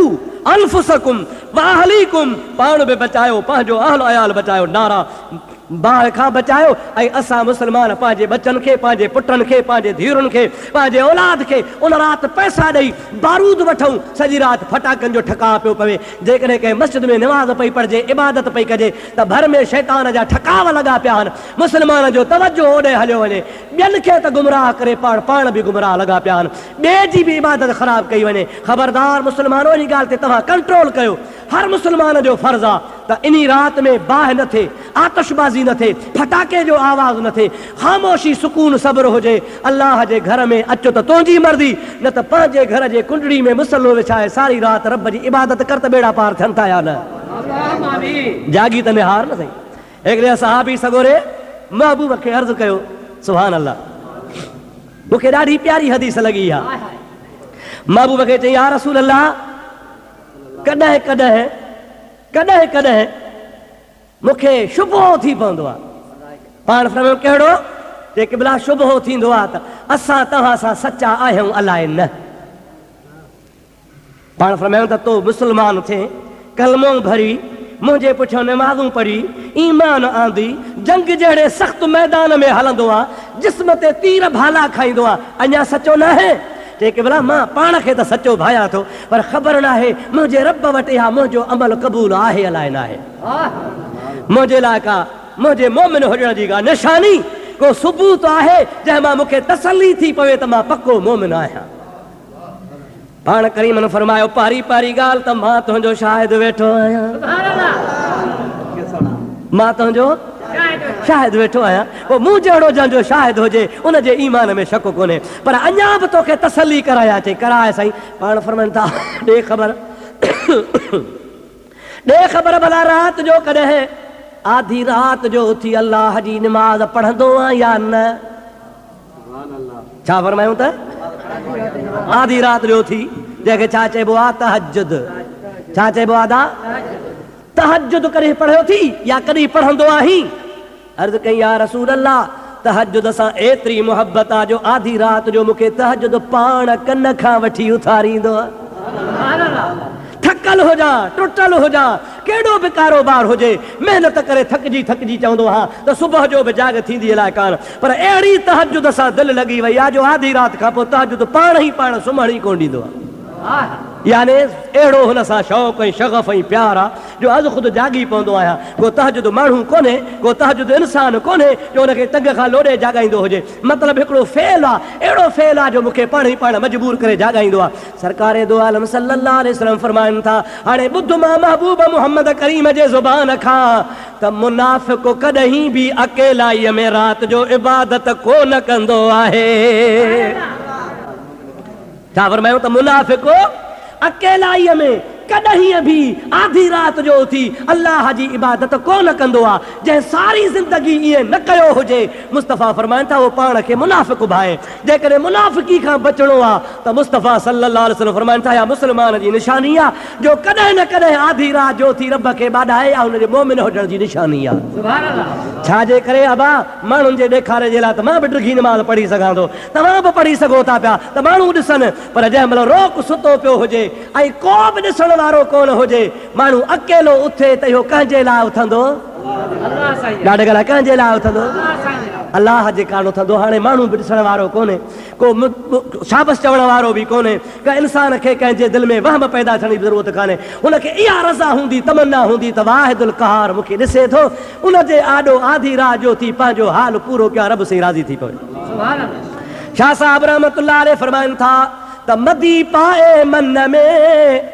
Speaker 1: अनफुसकुम व अहलीकुम पाण बि बचायो, पंहिंजो अहल अयाल बचायो। नारा बाह खां बचायो। ऐं असां मुस्लमान पंहिंजे बचनि खे पंहिंजे पुटनि खे पंहिंजे धीअरुनि खे पंहिंजे औलाद खे उन राति पैसा ॾेई बारूद वठूं सॼी राति फटाकनि जो ठका पियो पवे। जेकॾहिं कंहिं मस्जिद में नमाज़ पई पढ़िजे इबादत पई कजे त भर में शैतान जा ठकाव लॻा पिया आहिनि। मुस्लमान जो तवजो ओॾे हलियो वञे, ॿियनि खे त गुमराह करे पाण बि गुमराह लॻा पिया आहिनि, ॿिए जी बि इबादत ख़राब कई वञे। ख़बरदार मुस्लमानो इन ॻाल्हि ते तव्हां कंट्रोल कयो। हर मुस्लमान जो फर्ज़ आहे त इन राति में बाह न थिए, आतिशबाज़ी न थिए, फटाके जो आवाज़ न थिए, ख़ामोशी सुकून सब्र हुजे। अल्लाह जे घर में अचो त तुंहिंजी मर्ज़ी, न त पंहिंजे घर जे कुंडड़ी में मुसलो विछाए सारी राति रब जी इबादत कर त बेड़ा पार थियनि था या न? जागी त निहार न सही। हिकिड़े सहाबी सगोरे महबूब खे अर्ज़ु कयो, सुभान अल्लाह, मूंखे ॾाढी प्यारी हदीस लॻी आहे। महबूब खे चई या रसूल अल्लाह कॾहिं कॾहिं मूंखे शुबहो थी पवंदो आहे। पाण फरमायो कहिड़ो? जे क़िबला शुबहो थींदो आहे त असां तव्हां सां सचा आहियूं अलाए न। पाण फरमायूं त तो मुस्लमान थिए, कलमो भरी, मुंहिंजे पुठियां नमाज़ूं पढ़ी, ईमान आंदी, जंग जहिड़े सख़्त मैदान में हलंदो आहे, जिस्म ते तीर भाला खाईंदो आहे, अञा सचो न आहे? जेके भला मां पाण खे त सचो भायां थो, पर ख़बर न आहे मुंहिंजे रब वटि हा मुंहिंजो अमल क़बूल आहे अलाए न आहे। मुंहिंजे लाइ का मुंहिंजे मोमिन हुजण जी का निशानी, को सबूत आहे जंहिं मां मूंखे तसली थी पवे त मां पको मोमिन आहियां। पाण करीम ने फरमायो पारी पारी ॻाल्हि त मां तुंहिंजो शाहिद वेठो आहियां, मां तुंहिंजो शाहिद वेठो आहियां। पोइ मूं जहिड़ो जंहिंजो शाहिद हुजे उनजे ईमान में शक कोन्हे, पर अञा बि तोखे तसली करायां, चई कराए साईं। पाण फरमाइनि था ॾे ख़बर, ॾे ख़बर भला राति जो कॾहिं आधी राति जो उथी अल्लाह जी निमाज़ पढ़ंदो आहियां या न? छा फरमायूं त आधी राति जो थी, जंहिंखे छा चइबो आहे तहज्जुद। छा चइबो आहे? तहज्जुद कॾहिं पढ़ियो थी या कॾहिं पढ़ंदो आहीं? अर्ज़ कई या रसूल अल्लाह, तहज्जुद सां एतिरी मुहबत आहे जो आधी राति जो मूंखे तहज्जुद पाण कन खां वठी उथारींदो आहे। थकल हुजां, टुटल हुजां, केॾो बि कारोबार हुजे, महिनत करे थकजी थकजी चवंदो हा त सुबुह जो बि जाग थींदी अलाए कान, पर अहिड़ी तहज्जुद सां दिलि लॻी वई आहे जो आधी राति खां पोइ तहज्जुद पाण ई पाण सुम्हण ई कोन ॾींदो आहे। यानी अहिड़ो हुन सां शौक़ ऐं शग़फ़ ऐं प्यार आहे जो अॼु ख़ुदि जागी पवंदो आहियां। को तहज्जुद माण्हू कोन्हे, को तहज्जुद इंसान कोन्हे जो हुनखे टंग खां लोॾे जाॻाईंदो हुजे। मतिलबु हिकिड़ो फेल आहे, अहिड़ो फेल आहे जो मूंखे पाण ई पाण मजबूर करे जाॻाईंदो आहे। सरकारे दो आलम सल्लल्लाहु अलैहि वसल्लम फरमाइनि था, हाणे ॿुध मां महबूब मुहम्मद करीम जे ज़ुबान खां त मुनाफ़िक़ कॾहिं बि अकेलाईअ में राति जो इबादत कोन कंदो आहे। छा फरमायूं त मुनाफ़िक़ अकेलाईअ में कॾहिं बि आधी राति जो उथी अल्लाह जी इबादत कोन कंदो आहे। जंहिं सारी ज़िंदगी ईअं न कयो हुजे, मुस्तफ़ा फरमाइनि था उहो पाण खे मुनाफ़िक़ भाए। जेकॾहिं मुनाफ़िकी खां बचणो आहे त मुस्तफ़ा सल्लल्लाहु अलैहि वसल्लम फरमाइनि था या मुस्लमान जी निशानी आहे जो कॾहिं न कॾहिं आधी राति जो उथी रब खे ॿाॾाए, या हुनजे मोमिन हुजण जी निशानी आहे। छाजे करे अबा माण्हुनि जे ॾेखारे जे लाइ त मां बि ॾिघी नमाज़ पढ़ी सघां थो, तव्हां बि पढ़ी सघो था पिया त माण्हू ॾिसनि, पर जंहिं महिल रोक सुतो पियो हुजे ऐं को बि ॾिसण वारो कोन हुजे, माण्हू अकेलो उथे त इहो कंहिंजे लाइ उथंदो? ॾाढे ॻाल्हि कंहिंजे लाइ उथंदो? अलाह जे कान उथंदो। हाणे माण्हू बि ॾिसण वारो कोन्हे, को शाबस चवण वारो बि कोन्हे, कंहिं इंसान खे कंहिंजे दिलि में वहम पैदा थियण जी ज़रूरत कान्हे। हुनखे इहा रज़ा हूंदी, तमन्ना हूंदी त वाहिदुल क़हार मूंखे ॾिसे थो, उनजे आॾो आधी राति जो थी पंहिंजो हाल पूरो कयां, रब सां राज़ी थी पवे। शाह साहब रहमतुल्लाह अलैहि फरमाइनि था त मदी पाए मन में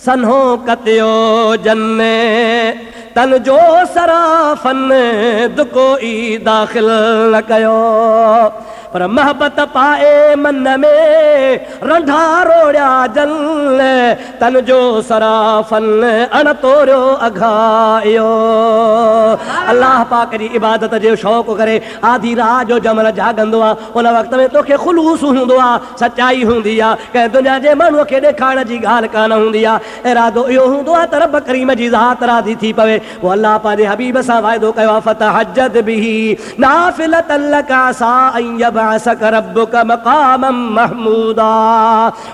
Speaker 1: सन्हो कतियो जन्ने तन जो सराफन दुको ई दाख़िल न कयो, पर महबत पाए मन में रंढा रोड़िया जन तन जो सराफन अण तोरियो अघायो। अल्लाह पाक जी इबादत जो शौक़ करे आधी रात जो जमल जागंदो आहे, उन वक़्त में तोखे खुलूस हूंदो आहे, सचाई हूंदी आहे, कंहिं दुनिया जे माण्हूअ खे ॾेखारण जी ॻाल्हि कान हूंदी आहे। इरादो इहो हूंदो आहे त रब करीम जी ज़ात राज़ी थी पवे। पोइ अल्लाह पंहिंजे हबीब सां वाइदो कयो आहे फतहज्जद बिही नाफ़िलतन लका सा अन यबअसक रब्बुक मक़ामम महमूदा।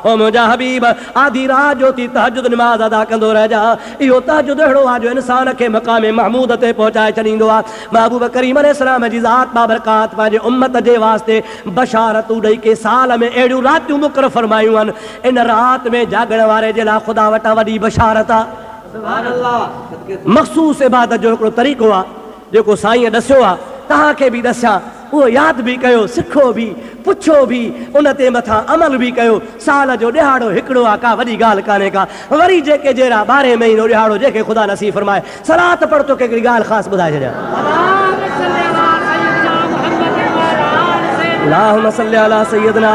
Speaker 1: ओ मुंहिंजा हबीब आधी रात जो थी तहज्जुद नमाज़ अदा कंदो रहिजा। इहो तहज्जुद अहिड़ो आहे जो इंसान खे मक़ाम महमूद ते पहुचाए छॾींदो आहे। महबूब करीम अलैहिस्सलाम जी ज़ात बाबरकात पंहिंजे उम्मत जे वास्ते बशारतूं ॾेई के साल में अहिड़ियूं रातियूं मुक़ररु फरमायूं आहिनि। इन राति में जागण वारे जे लाइ ख़ुदा वटां वॾी बशारत आहे। मख़सूस इबादत जो हिकिड़ो तरीक़ो आहे जेको साईं ॾसियो आहे, तव्हांखे बि ॾसियां, उहो यादि बि कयो, सिखो बि, पुछो बि, उन ते मथां अमल बि कयो। साल जो ॾिहाड़ो हिकिड़ो आहे, का वॾी ॻाल्हि कान्हे का। वरी जेके जहिड़ा 12 महीनो ॾिहाड़ो जेके ख़ुदा नसीब फरमाए। सलात पढ़ तोखे हिकिड़ी ॻाल्हि ख़ासि ॿुधाए छॾियां। अल्लाहुम्मा सल्लि अला सय्यदना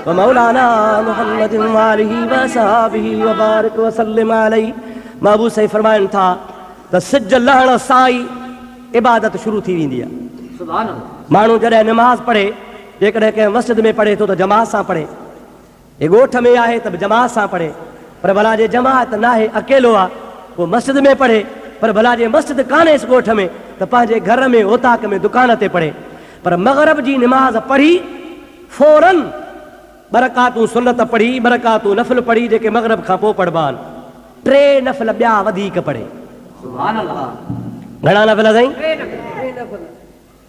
Speaker 1: व मौलाना मुहम्मदिन व आलिहि व असहाबिहि व बारिक व सल्लिम अलैहि। महबूब साईं फरमाइनि था त सिज लहण सां ई इबादत शुरू थी वेंदी आहे। माण्हू जॾहिं निमाज़ पढ़े, जेकॾहिं कंहिं मस्जिद में पढ़े थो त जमात सां पढ़े, हे ॻोठ में आहे त जमात सां पढ़े, पर भला जे जमात न आहे, अकेलो आहे, पोइ मस्जिद में पढ़े पर भला जे मस्जिद कान्हे इस ॻोठ में त पंहिंजे घर में ओताक में दुकान ते पढ़े। पर मग़रिब जी निमाज़ पढ़ी फौरन बरकातूं सुन्नत पढ़ी, बरकातूं नफ़िल पढ़ी जेके मग़रिब खां पोइ पढ़बा आहिनि, 3 नफ़िल ॿिया वधीक पढ़े। घणा नफ़िल साईं?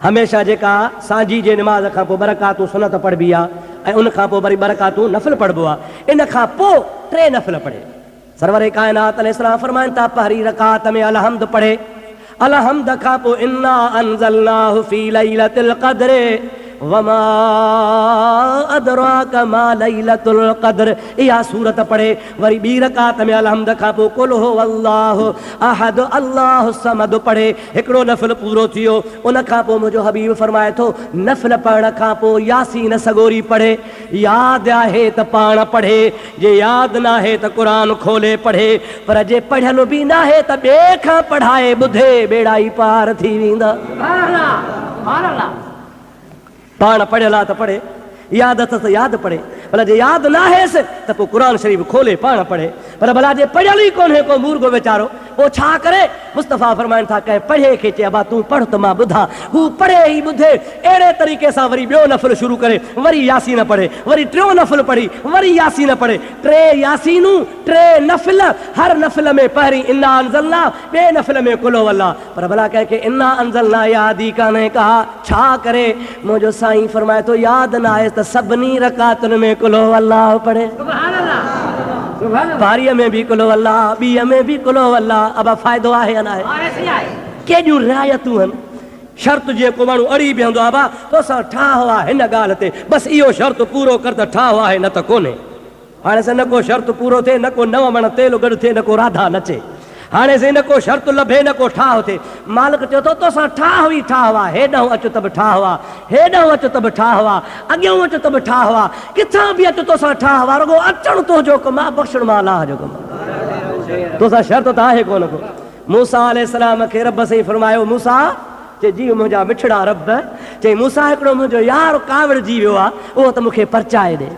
Speaker 1: हमेशह जेका सांझी जे निमाज़ खां पोइ बरकातूं सुन्नत पढ़बी आहे ऐं उन खां पोइ वरी बरकातूं नफ़िल पढ़बो आहे, इन खां पोइ 3 नफ़िल पढ़े। सरवर कायनात अलैहिस्सलाम फरमाइनि था पहिरीं रकात में अलहम्द पढ़े, अलहम्द खां पोइ इन्ना अंज़लनाहु फी लैलतिल क़द्र वमा अदराक मा लैलतुल क़द्र, इहा सूरत पढ़े। वरी ॿी रकात में अलहम्द खां पोइ कुल हु अल्लाहु अहद अल्लाहु समद पढ़े। हिकिड़ो नफ़िल पूरो थी वियो। उन खां पोइ मुंहिंजो हबीब फरमाए थो नफ़िल पढ़ण खां पोइ यासीन सगोरी पढ़े। यादि आहे त पाण पढ़े, जे यादि न आहे त क़ुर खोले पढ़े, पर जे पढ़ियल बि न आहे त ॿिए खां पढ़ाए ॿुधे, बेड़ा ई पार थी वेंदा। पाण पढ़ियल आहे त पढ़े, यादि अथसि त यादि पढ़े, भला जे यादि न आहेसि त पोइ क़ुर शरीफ़ खोले पाण पढ़े। पर भला जे पढ़ियल ई कोन्हे को मुर्गो वीचारो, पोइ छा करे? मुस्तफ़ा फरमाइनि था कंहिं पढ़े खे चए अबा तूं पढ़ त मां ॿुधां, हू पढ़े ई ॿुधे। अहिड़े तरीक़े सां वरी ॿियो नफ़िल शुरू करे, वरी यासीन पढ़े, वरी 3 नफ़िल पढ़ी, वरी यासीन पढ़े। 3 यासीनूं, 3 नफ़िल, हर नफ़िल में पहिरीं इन्ना अंज़लना, ॿिए नफ़िल में कुल हु अल्लाह। पर भला कंहिंखे इन्ना अंज़लना यादि ई कान्हे का, छा करे? मुंहिंजो साईं फरमाए थो यादि न आहे त सभिनी रकातुनि में कुल हु अल्लाह पढ़े। बारीअ में बि कुल हु अल्लाह, ॿीअ में बि कुल हु अल्लाह। अब फ़ाइदो आहे या न आहे? केॾियूं रिआयतूं आहिनि। शर्त जेको माण्हू अड़ी बीहंदो आहे, तोसां ठाह आहे हिन ॻाल्हि ते, बसि इहो शर्त पूरो कर त ठाह आहे, न त कोन्हे। हाणे से न को शर्त पूरो थिए, न को 9 मण तेल गॾु थिए, न को राधा नचे। हाणे से न को शर्त लभे, न को ठाह थिए। मालिक चयो थो तोसां ठाह हुई, ठाह आहे, हेॾां अचु त बि ठाह आहे, हेॾां अचु त बि ठाह आहे, अॻियां अचु त बि ठाह आहे, किथां बि अचु तोसां ठाह आहे। रुॻो अचणु तुंहिंजो कमु आहे, बख़्शण मां अलाह जो कमु आहे। तोसां शर्त त आहे कोन को। मूसा अलैहिस्सलाम खे रब साईं फरमायो, मूसा चए जी मुंहिंजा मिठड़ा रब, चई मूसा हिकिड़ो मुंहिंजो यार कावड़जी वियो आहे, उहो त मूंखे परचाए ॾे।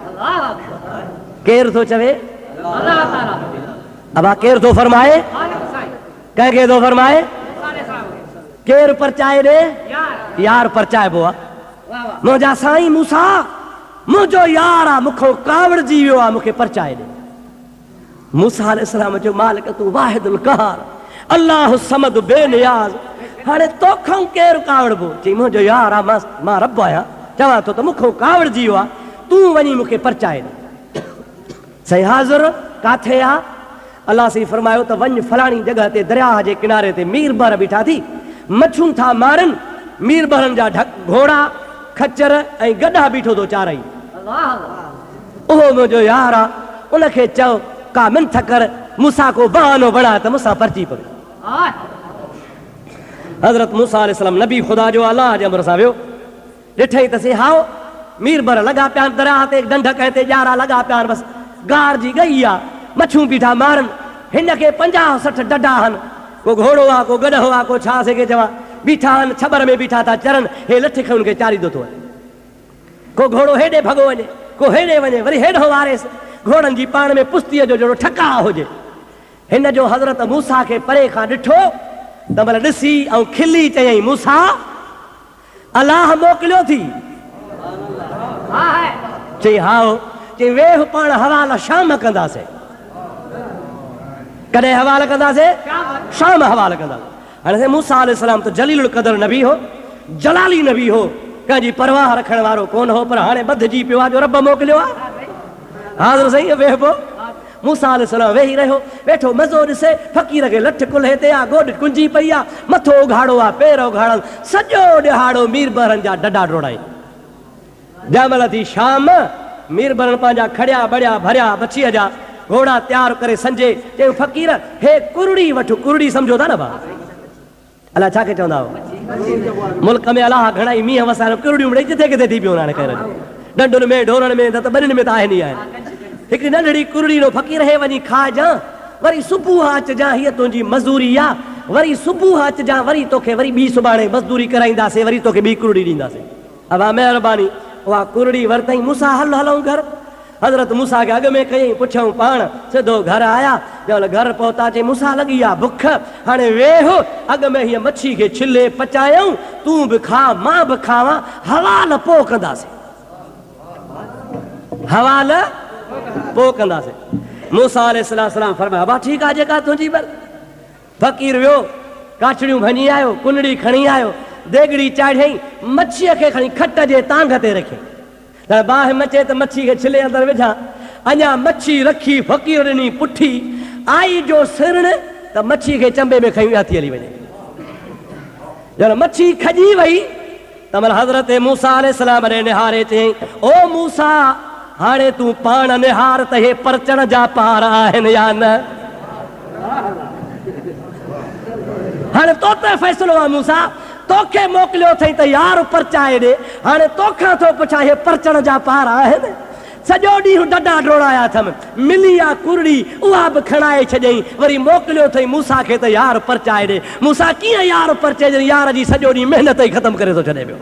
Speaker 1: केरु थो चवे? अबा केरु थो फरमाए? कंहिंखे थो फरमाए? केरु परचाए ॾे? यार परचाइबो आहे। मुंहिंजा साईं मूसा मुंहिंजो यार आहे, मूंखां कावड़जी वियो आहे, मूंखे परचाए ॾे। मूसा अलैहिस्सलाम जो मालिक तूं वाहिदुल क़हार, अल्लाह समद बेनियाज़, हाणे तोखां केरु कावड़बो? चई मुंहिंजो यार आहे, मां रब आहियां, चवां थो त मूंखां कावड़जी वियो आहे, तूं वञी मूंखे परचाए ॾे। साईं हाज़ुर काथे आहे? अलाह साईं फरमायो त वञ फलाणी जॻह ते दरिया जे किनारे ते मीर बर बीठा थी, मच्छूं था मारनि, मीर बरनि जा घोड़ा खच्चर ऐं गॾा बीठो थो चारई। उहो मुंहिंजो यार आहे, उनखे चओ का मिंथ कर, मूंसां को बहानो बणा त मूंसां परची पवे। हज़रत मूसा अलैहिस्सलाम नबी ख़ुदा जो अलाह जे अमर सां वियो, ॾिठई त से हाओ मीर बर लॻा पिया आहिनि दरिया ते, ढंढ कंहिं ते ॼारा लॻा पिया आहिनि, बसि गार जी गई आहे, मच्छूं बीठा मारनि। हिन खे 50-60 डडा आहिनि, को घोड़ो आहे, को गॾो आहे, को छा से खे चवां, बीठा आहिनि छबर में बीठा था चरनि, हे लठ खे हुनखे चारींदो थो वञे। को घोड़ो हेॾे भॻो वञे, को हेॾे वञे, वरी हेॾो वारेसि। घोड़नि जी पाण में पुस्तीअ जो जहिड़ो ठका हुजे। हिन जो हज़रत मूसा खे परे खां ॾिठो त भला ॾिसी ऐं खिली चयईं मूसा अलाह मोकिलियो थी? चई हाओ। चई वेह पाण हवाला शाम कंदासीं। कॾहिं हवाला कंदासीं? शाम हवाला कंदासीं। हाणे मूसा अलैहिस्सलाम त जलीलुल क़दर नबी हो, जलाली नबी हो, कंहिंजी परवाह रखण वारो कोन हो, पर हाणे बधिजी पियो आहे जो रब मोकिलियो आहे। हाज़िर साईं वेहबो। मूसा अलैहिस्सलाम वेही रहियो, वेठो मज़ो ॾिसे, फ़क़ीर खे लठ कुल्हे ते आहे, गोॾ कुंजी पई आहे, मथो उघाड़ो आहे, पेर उघाड़ल, सॼो ॾिहाड़ो मीर बरनि जा डॾा डोड़ाई। जंहिंमहिल थी शाम, मीर बरनि पंहिंजा खड़िया बड़िया भरिया बछीअ जा घोड़ा तयारु करे संजे, चयूं फ़क़ीर हे कुरड़ी वठो। कुरड़ी सम्झो था न भाउ? अलाह छा खे चवंदा हुआ? मुल्क में अलाह घणा ई मींहं वसाए कुरड़ियूं मिड़ई किथे किथे थी पियूं हाणे ख़ैर, डंडुनि में ढोरनि में त ॿनिनि में त आहिनि ई आहिनि। हिकिड़ी नंढड़ी कुरड़ी नो फ़क़ीर हे वञी खाइजां, वरी सुबुह अचिजां, हीअ तुंहिंजी मज़दूरी आहे, वरी सुबुह अचिजां, वरी तोखे वरी ॿी सुभाणे मज़दूरी कराईंदासीं, वरी तोखे ॿी कुरड़ी ॾींदासीं। अबा महिरबानी। उहा कुरड़ी वरितई। मूसा हल हलूं घर। हज़रत मूसा के अॻ में कयईं, पुछऊं पाण, सिधो घर आया। जंहिं घर पहुता चई मूसा लॻी आहे बुख, हाणे वेह अॻ में हीअ मच्छी खे छिले पचायूं, तूं बि खा मां बि खावां, हवाल पोइ कंदासीं, हवाल पोइ कंदासीं। मूसा अलैहिस्सलाम फरमाया बा ठीकु आहे, जेका तुंहिंजी मर्ज़ी। फ़क़ीर वियो, काछड़ियूं भञी आयो, कुंडड़ी खणी आयो, देगड़ी चाढ़ियईं, मच्छीअ खे खणी खट जे तांग ते रखी, त बाहि मचे त मच्छी खे छिले अंदरि विझां। अञा मच्छी रखी, फ़क़ीर ॾिनी पुठी, आई जो सिरण त मच्छी खे चंबे में खई हथी हली वञे। जॾहिं मच्छी खॼी वई त महिल हज़रत मूसा अलैहिस्सलाम ॾे निहारे चयईं, ओ मूसा हाणे तूं पाण निहार त हे परचण जा पार आहिनि या न। हाणे तो ते फ़ैसिलो आहे मूसा, तोखे मोकिलियो अथई त यार परचाए ॾे, हाणे तोखां थो पुछां हे परचण जा पार आहिनि। सॼो ॾींहुं डॾा डोड़ाया अथमि, मिली आहे कुरड़ी उहा बि खणाए छॾियईं, वरी मोकिलियो अथई मूसा खे त यार परचाए ॾे। मूसा कीअं यार परचाए, यार जी सॼो ॾींहुं महिनत ई ख़तमु करे थो छॾे पियो।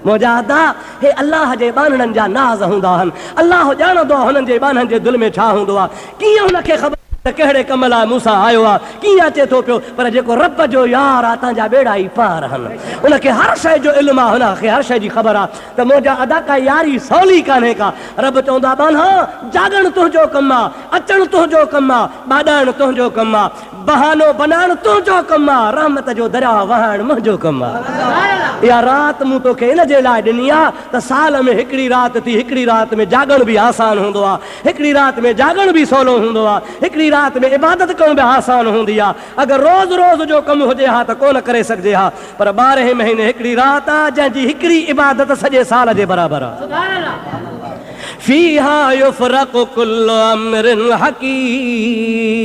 Speaker 1: मुजादा हे अल्लाह जे बाननि जा नाज़ हूंदा आहिनि, अल्लाह ॼाणंदो आहे हुननि जे बाननि जे दिलि में छा हूंदो आहे। कीअं हुनखे ख़बर कहिड़े कम लाइ मूसा आयो आहे, कीअं अचे थो पियो, पर जेको रब जो यार आहे तव्हांजा बेड़ा ई पार आहिनि, उनखे हर शइ जो इल्मु आहे, हुनखे हर शइ जी ख़बर आहे त मुंहिंजा अदा का यारी सवली कान्हे का। रब चवंदा बाना जाॻणु तुंहिंजो कमु आहे, अचणु तुंहिंजो कमु आहे, बाॾाइणु तुंहिंजो कमु आहे, बहानो बनाइणु तुंहिंजो कमु आहे, रहमत जो दरिया वहाइणु मुंहिंजो कमु आहे। इहा राति मूं तोखे इन जे लाइ ॾिनी आहे त साल में हिकिड़ी राति थी, हिकिड़ी राति में जाॻणु बि आसान हूंदो आहे, हिकिड़ी राति में जाॻणु बि सवलो हूंदो आहे, हिकिड़ी राति में इबादत करणु बि आसान हूंदी आहे। अगरि रोज़ रोज़ जो कमु हुजे हा त कोन करे सघिजे हा, पर 12 महीने हिकिड़ी राति आहे जंहिंजी हिकिड़ी इबादत सॼे साल जे बराबरि आहे। फीहा युफ़रक़ु कुल्लु अम्रिन हकीम।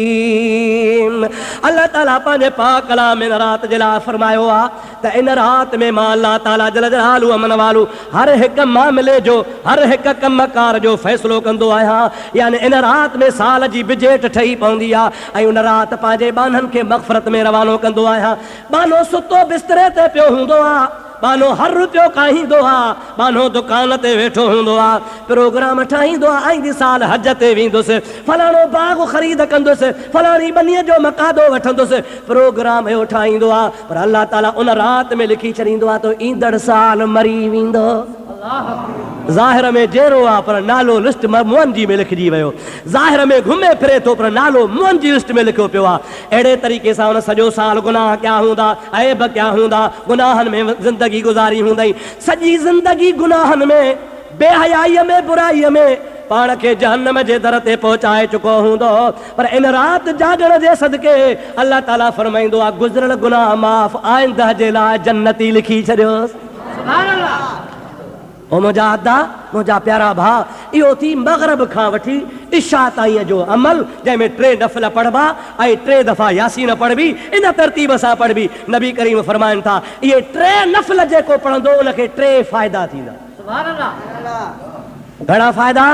Speaker 1: अल्लाह ताला पंहिंजे पाक कलाम में राति जे लाइ फरमायो आहे त इन राति में मां अल्लाह ताला जल जलालु अमन वालू हर हिकु मामले जो, हर हिकु कमकार जो फ़ैसिलो कंदो आहियां। यानी इन राति में साल जी बिजेट ठही पवंदी आहे ऐं उन राति पंहिंजे बाननि खे मग़फ़रत में रवानो कंदो आहियां। बानो सुतो बिस्तरे ते पियो हूंदो आहे, बानो हर रुपयो खाईंदो आहे, बानो दुकान ते वेठो हूंदो आहे, प्रोग्राम ठाहींदो आहे, आईंदे साल हज ते वेंदुसि, फलाणो बाग ख़रीद कंदुसि, फलाणी बनीअ जो मकादो वठंदुसि, प्रोग्राम इहो ठाहींदो आहे। पर अल्लाह ताला उन राति में लिखी छॾींदो आहे त ईंदड़ साल मरी वेंदो। ज़ाहिर में जहिड़ो आहे पर नालो लिस्ट मुअनि जी में लिखिजी वियो, ज़ाहिर में घुमे फिरे थो पर नालो मुअनि जी लिस्ट में लिखियो पियो आहे। अहिड़े तरीक़े सां हुन सॼो साल गुनाह क्या हूंदा, ऐब क्या हूंदा, गुनाहनि में ज़िंदगी गुज़ारी हूंदई, सॼी ज़िंदगी गुनाहनि में, बेहयाईअ में, बुराईअ में पाण खे जहन्नम जे दर ते पहुचाए चुको हूंदो। पर इन राति जाॻण जे सदके अल्लाह ताला फरमाईंदो आहे गुज़िरियल गुनाह माफ़, आइंदह जे लाइ जन्नती लिखी छॾियोसि। ओ मुंहिंजा अदा, मुंहिंजा प्यारा भाउ, इहो थी मग़रब खां वठी इशा ताईं जो अमल, जंहिंमें 3 नफ़िल पढ़बा ऐं 3 दफ़ा यासीन पढ़बी, इन तरतीब सां पढ़बी। नबी करीम फरमाइनि था इहे 3 नफ़िल जेको पढ़ंदो उनखे 3 फ़ाइदा थींदा। घणा फ़ाइदा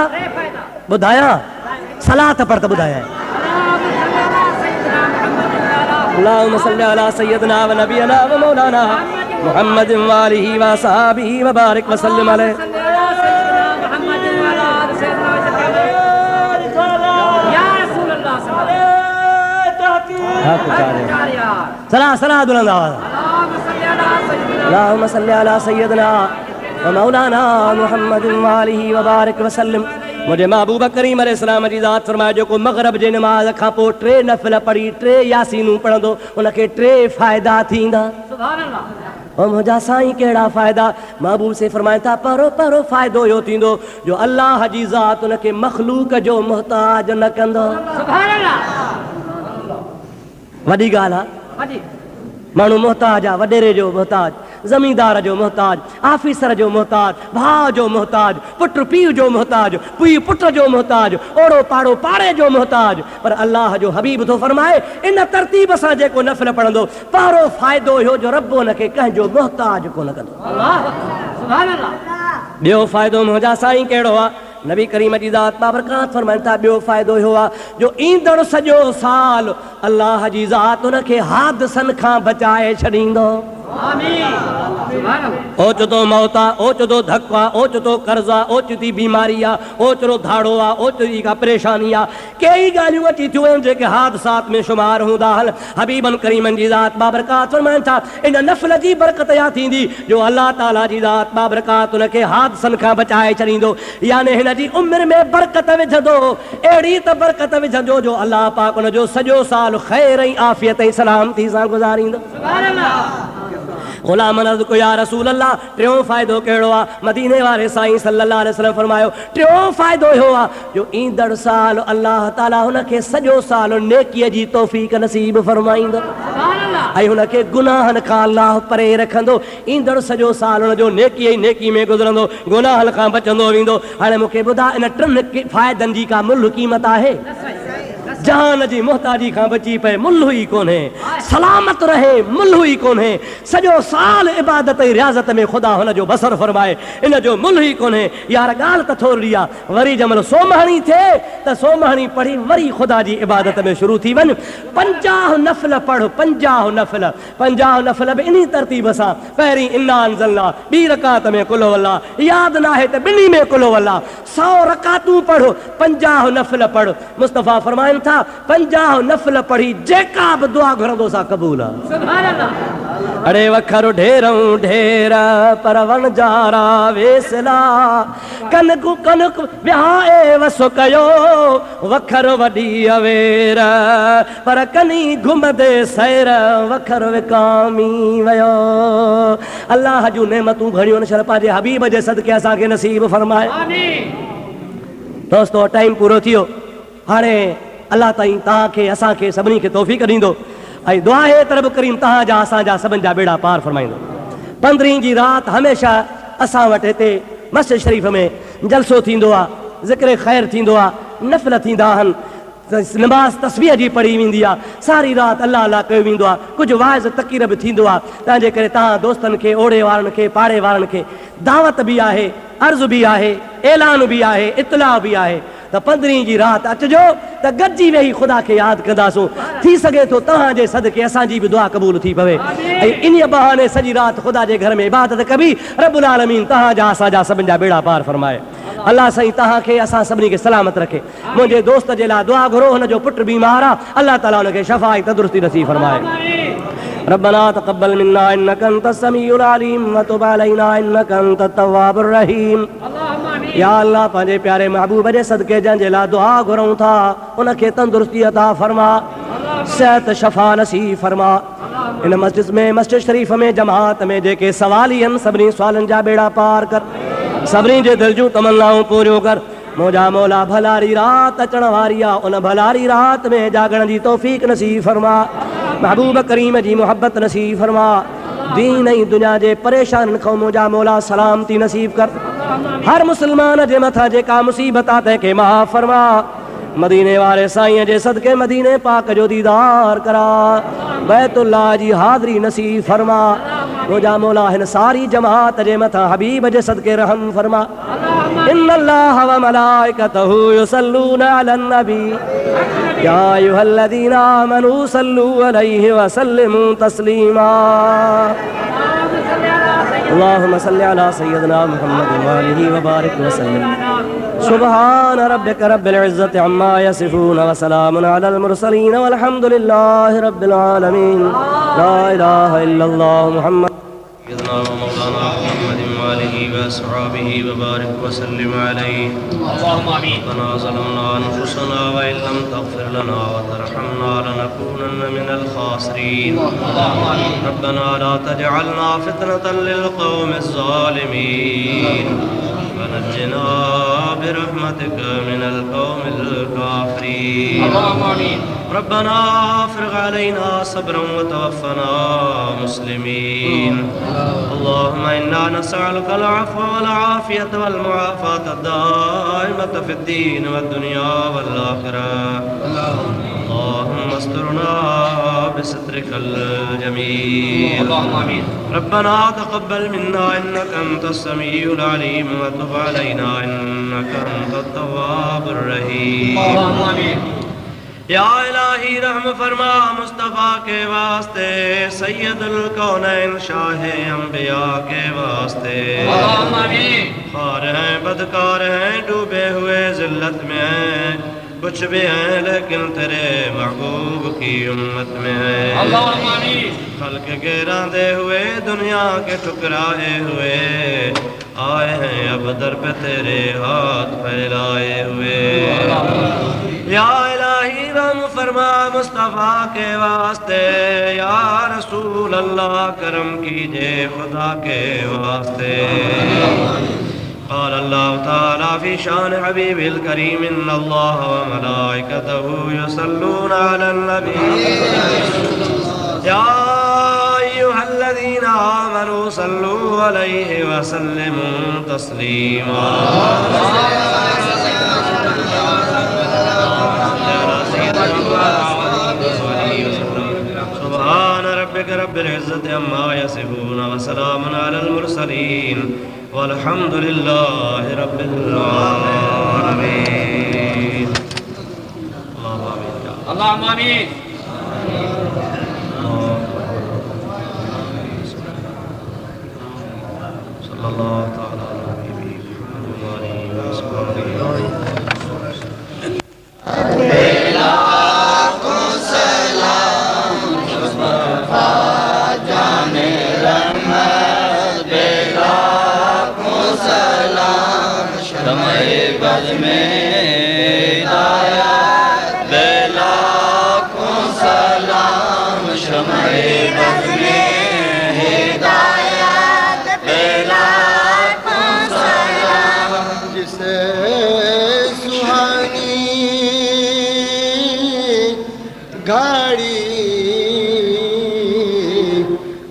Speaker 1: ॿुधायां? सलात पढ़ त ॿुधायां। अल्लाहुम्मा सल्लि अला सय्यदना व नबियना व मौलाना मुहम्मद व आलिहि व असहाबिहि व बारिक व सल्लिम अलैहि। सला सला बुलंद आवाज़। अल्लाहुम्मा सल्लि अला सय्यदना व मौलाना मुहम्मद व आलिहि व बारिक व सल्लिम। मुझे महबूब करीम अलैहिस्सलाम जी ज़ात फरमाए जेको मग़रिब जे नमाज़ खां पोइ 3 नफ़िल पढ़ी 3 यासीनूं पढ़ंदो उनखे 3 फ़ाइदा थींदा। सुभान अल्लाह। और मुझा साईं कहिड़ा फ़ाइदा? महबूब से फरमाइनि था पहिरों फ़ाइदो इहो थींदो जो अल्लाह जी ज़ात उनखे मख़लूक जो मुहताज न कंदो। सुभान अल्लाह। वॾी ॻाल्हि आहे, माण्हू मुहताज आहे, वॾेरे जो मुहताज, ज़मींदार जो मुहताज, आफ़ीसर जो मुहताज, भाउ जो मुहताज, पुट पीउ जो मुहताज, पीउ पुट जो मुहताज, ओड़ो पाड़ो पाड़े जो मुहताज। पर अल्लाह जो हबीब थो फरमाए इन तरतीब सां जेको नफ़िल पढ़ंदो पहिरों फ़ाइदो इहो जो रब हुनखे कंहिंजो मुहताज कोन कंदो। सुभान अल्लाह। ॿियो फ़ाइदो मुंहिंजा साईं कहिड़ो आहे? नबी करीम जी ज़ात बाबरकात फरमाइनि था ॿियो फ़ाइदो इहो आहे जो ईंदड़ सॼो साल अल्लाह जी ज़ात हुनखे हादिसनि खां बचाए छॾींदो। ओचतो मौता, ओचतो धक्का, ओचतो कर्जा, ओचती बीमारी आ, ओचरो धाड़ो आ, ओचती का परेशानी आ, कई गालियूं अची थियूं आहिनि जेके हादसात में शुमार हूंदा हल। हबीबन करीमन जी ज़ात बाबरकात फरमाइनि था इन नफ़ल जी बरकत या थींदी जो अल्लाह ताला जी ज़ात बाबरकात उनखे हादसनि खां बचाए छॾींदो, याने हिन जी उमिरि में बरकत विझंदो, अहिड़ी त बरकत विझंदो जो अल्लाह पाक उनजो सॼो साल ख़ैर ऐं आफ़ियत ऐं सलामती सां गुज़ारींदो। गुलाम अर्ज़ को या रसूल अल्लाह टियों फ़ाइदो कहिड़ो आहे? मदीने वारे साईं सल्लल्लाहु अलैहि वसल्लम फरमायो टियों फ़ाइदो इहो आहे जो ईंदड़ साल अल्लाह ताला हुनखे सॼो साल नेकीअ जी तौफ़ीक़ नसीब फरमाईंदो ऐं हुनखे गुनाहनि खां अल्लाह परे रखंदो। ईंदड़ सॼो साल हुनजो नेकी ई नेकी में गुज़रंदो, गुनाहनि खां बचंदो वेंदो। हाणे मूंखे ॿुधा इन टिनि फ़ाइदनि जी का मुल्ह क़ीमत आहे? जहान जी मोहताजी खां बची पए मुल्ह ई कोन्हे, सलामत रहे मुल्ह ई कोन्हे, सॼो साल इबादत ऐं रियाज़त में ख़ुदा हुनजो बसर फरमाए इन जो मुल्ह ई कोन्हे। यार ॻाल्हि त थोरी आहे, वरी जंहिंमहिल सोमहणी थिए त सोमहणी पढ़ी वरी ख़ुदा जी इबादत में शुरू थी वञ। 50 नफ़ल पढ़, 50 नफ़ल बि इन तरतीब सां, पहिरीं इन्ना अंज़लना, ॿी रकात में कुल वल्ला, यादि न आहे त ॿिन्ही में कुल वल्ला, 100 रकातूं पढ़, 50 नफ़ल पढ़। मुस्तफ़ा फरमाइनि था 50 नफ़ल पढ़ी जेका बि दुआ घुरंदो सा क़बूल आहे। अड़े वखर ढेरऊं ढेर पर वन जारा वेसला, कनकु कनक विहाए वसो कयो वखर वॾी अवेर, पर कनी घुमदे सैर वखर विकामी वियो। अल्लाह जूं नेमतूं घणियूं शर पंहिंजे हबीब जे सदके असांखे नसीब फरमाए। दोस्तो टाइम पूरो थियो, हाणे अल्लाह ताईं तव्हांखे असांखे सभिनी खे तौफ़ीक़ ॾींदो ऐं दुआ है त रब करीम तव्हांजा असांजा सभिनि जा बेड़ा पार फरमाईंदो। 15 जी राति हमेशह असां वटि हिते मस्जिद शरीफ़ में जलसो थींदो आहे, ज़िक्र ख़ैर थींदो आहे, नफ़ल थींदा आहिनि, नमाज़ तस्बीह जी पढ़ी वेंदी आहे, सारी राति अल्लाह अल्लाह कयो वेंदो आहे, कुझु वाइज़ तक़ीर बि थींदो आहे। तंहिंजे करे तव्हां दोस्तनि खे, ओड़े वारनि खे, पाड़े वारनि खे दावत बि आहे, अर्ज़ु बि आहे, ऐलान बि आहे, इतलाह बि आहे त 15 जी राति अचिजो त गॾिजी वेही ख़ुदा खे यादि कंदासूं। थी सघे थो तव्हांजे सदके असांजी बि दुआ क़बूल थी पवे ऐं इन बहाने सॼी राति ख़ुदा जे घर में इबादत कबी। रब्बुल आलमीन तव्हांजा असांजा सभिनि जा बेड़ा पार फरमाए। अल्लाह साईं तव्हांखे असां सभिनी खे सलामत रखे। मुंहिंजे दोस्त जे लाइ दुआ घुरो, हुनजो पुटु बीमार आहे, अल्लाह ताला हुनखे शफ़ा ऐं तंदुरुस्ती नसीब फरमाए। रब्बना तक़ब्बल मिन्ना इन्नका अंतस समीउल अलीम व तुब अलैना इन्नका अंतत तव्वाबुर रहीम। या अल्लाह पंहिंजे प्यारे महबूब जे सदके जंहिंजे लाइ दुआ घुरूं था उनखे तंदुरुस्ती अता फरमा, सेहत शफ़ा नसीब फरमा। इन मस्जिद में, मस्जिद शरीफ में, जमात में जेके सवाली आहिनि सभिनी सवालनि जा बेड़ा पार कर, सभिनी जे दिलि जूं तमन्नाऊं पूरियूं कर। मुंहिंजा मौला भलारी राति अचण वारी आहे, उन भलारी राति में जागण जी तौफ़ीक़ नसीब फरमा, महबूब करीम जी मोहब्बत नसीब फरमा। दीन ऐं दुनिया जे परेशाननि खां मुंहिंजा मौला सलामती नसीब कर। हर मुसलमान जे मथां जेका मुसीबत आहे तंहिंखे माफ़ फरमा। मदीने वारे साईं जे सदके मदीने पाक जो दीदार करा, बैतुल्लाह जी हाज़री नसीब फरमा। मुंहिंजा मौला हिन सारी जमात जे मथां हबीब जे सदके रहम फरमा। इन्नल्लाह व मलाइकतहू युसल्लूना अलन नबी या अय्युहल्लज़ीना आमनू सल्लू अलैहि व सल्लिमू तस्लीमा। अल्लाहुम्मा सल्लि अला सय्यिदिना मुहम्मद व आलिहि व बारिक व सल्लिम। सुब्हान रब्बिक रब्बिल इज्जति अम्मा यसिफून व सलामुन अलल मुरसलीन वल्हम्दुलिल्लाहि रब्बिल आलमीन। ला इलाहा इल्लल्लाह मुहम्मद सय्यिदना व मौलाना मुहम्मद व आलिहि व अस्हाबिहि व बारिक व सल्लिम अलैहि। अल्लाहुम्मा आमीन। रब्बना ज़लमना अनफुसना व इन लम तग़फिर लना व तरहमना लनकूनन्न मिनल खासिरीन। अल्लाहुम्मा आमीन। रब्बना ला तजअलना फितनतन लिल क़ौमिज़ ज़ालिमीन व नज्जिना बिरहमतिक मिनल क़ौमिल काफ़िरीन। अल्लाहुम्मा आमीन। रब्बना अफ़रिग़ अलैना सब्रन व तवफ़्फ़ना मुस्लिमीन। अल्लाहुम्मा इन्ना नसअलुका अल अफ़्व वल आफ़ियत वल मुआफ़ात अद-दाइमत फ़िद्दीन वद-दुनिया वल आख़िरह। अल्लाहुम्मा अस्तिरना बिसित्रिकल जमील। अल्लाहुम्मा आमीन। रब्बना तक़ब्बल मिन्ना इन्नका अंतस समीउल अलीम व तुब अलैना इन्नका अंतत तव्वाबुर रहीम। अल्लाहुम्मा आमीन। या इलाही रहम फरमा मुस्तफ़ा के वास्ते, सैयदुल कौनैन शाह अंबिया के वास्ते। खार हैं बदकार हैं डूबे हुए जिल्लत में हैं, कुछ भी हैं लेकिन तेरे महबूब की उम्मत में हैं। खल्क के रांधे हुए दुनिया के ठुकराए हुए, आए हैं अब दर पे तेरे हाथ फैलाए हुए। या इलाही रहम फरमा मुस्तफ़ा के वास्ते, या रसूल अल्लाह करम कीजिए खुदा के वास्ते। क़ाल अल्लाह ताला फ़ी शान हबीबिल करीम इन्नल्लाह व मलाइकतहु युसल्लूना अलन नबी या अय्युहल्लज़ीना आमनू सल्लू अलैहि व सल्लिमू तस्लीमा। सुब्हान रब्बिक रब्बिल इज़्ज़ति अम्मा यसिफून व सलामुन अलल मुरसलीन वल्हम्दुलिल्लाहि रब्बिल आलमीन।
Speaker 2: अल्लाहुम्मा आमीन।
Speaker 1: सल्लल्लाहु तआला अलैहि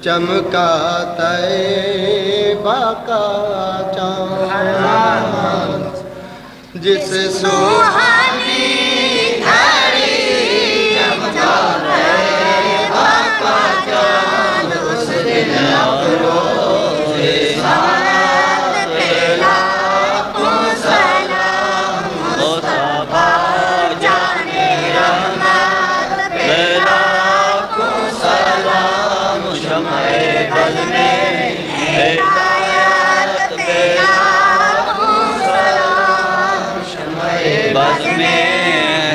Speaker 3: चमका तैबा का चाँद, जिस सुहानी घड़ी चमका तैबा का चाँद, उस दिन अफरोज़े सात पे लाखों सलाम। मुस्तफ़ा जाने रहमत पे लाखों सलाम। शम्ए बज़ में हिदायत पे लाखों सलाम। शम्ए बज़ में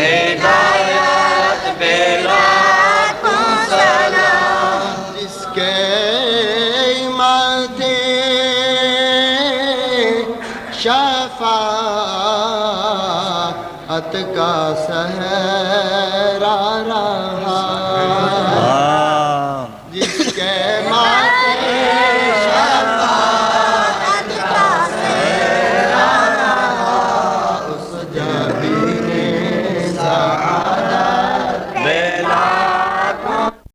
Speaker 3: हिदायत पे लाखों सलाम। जिसके माथे शफ़ाअत का सहरा रहा,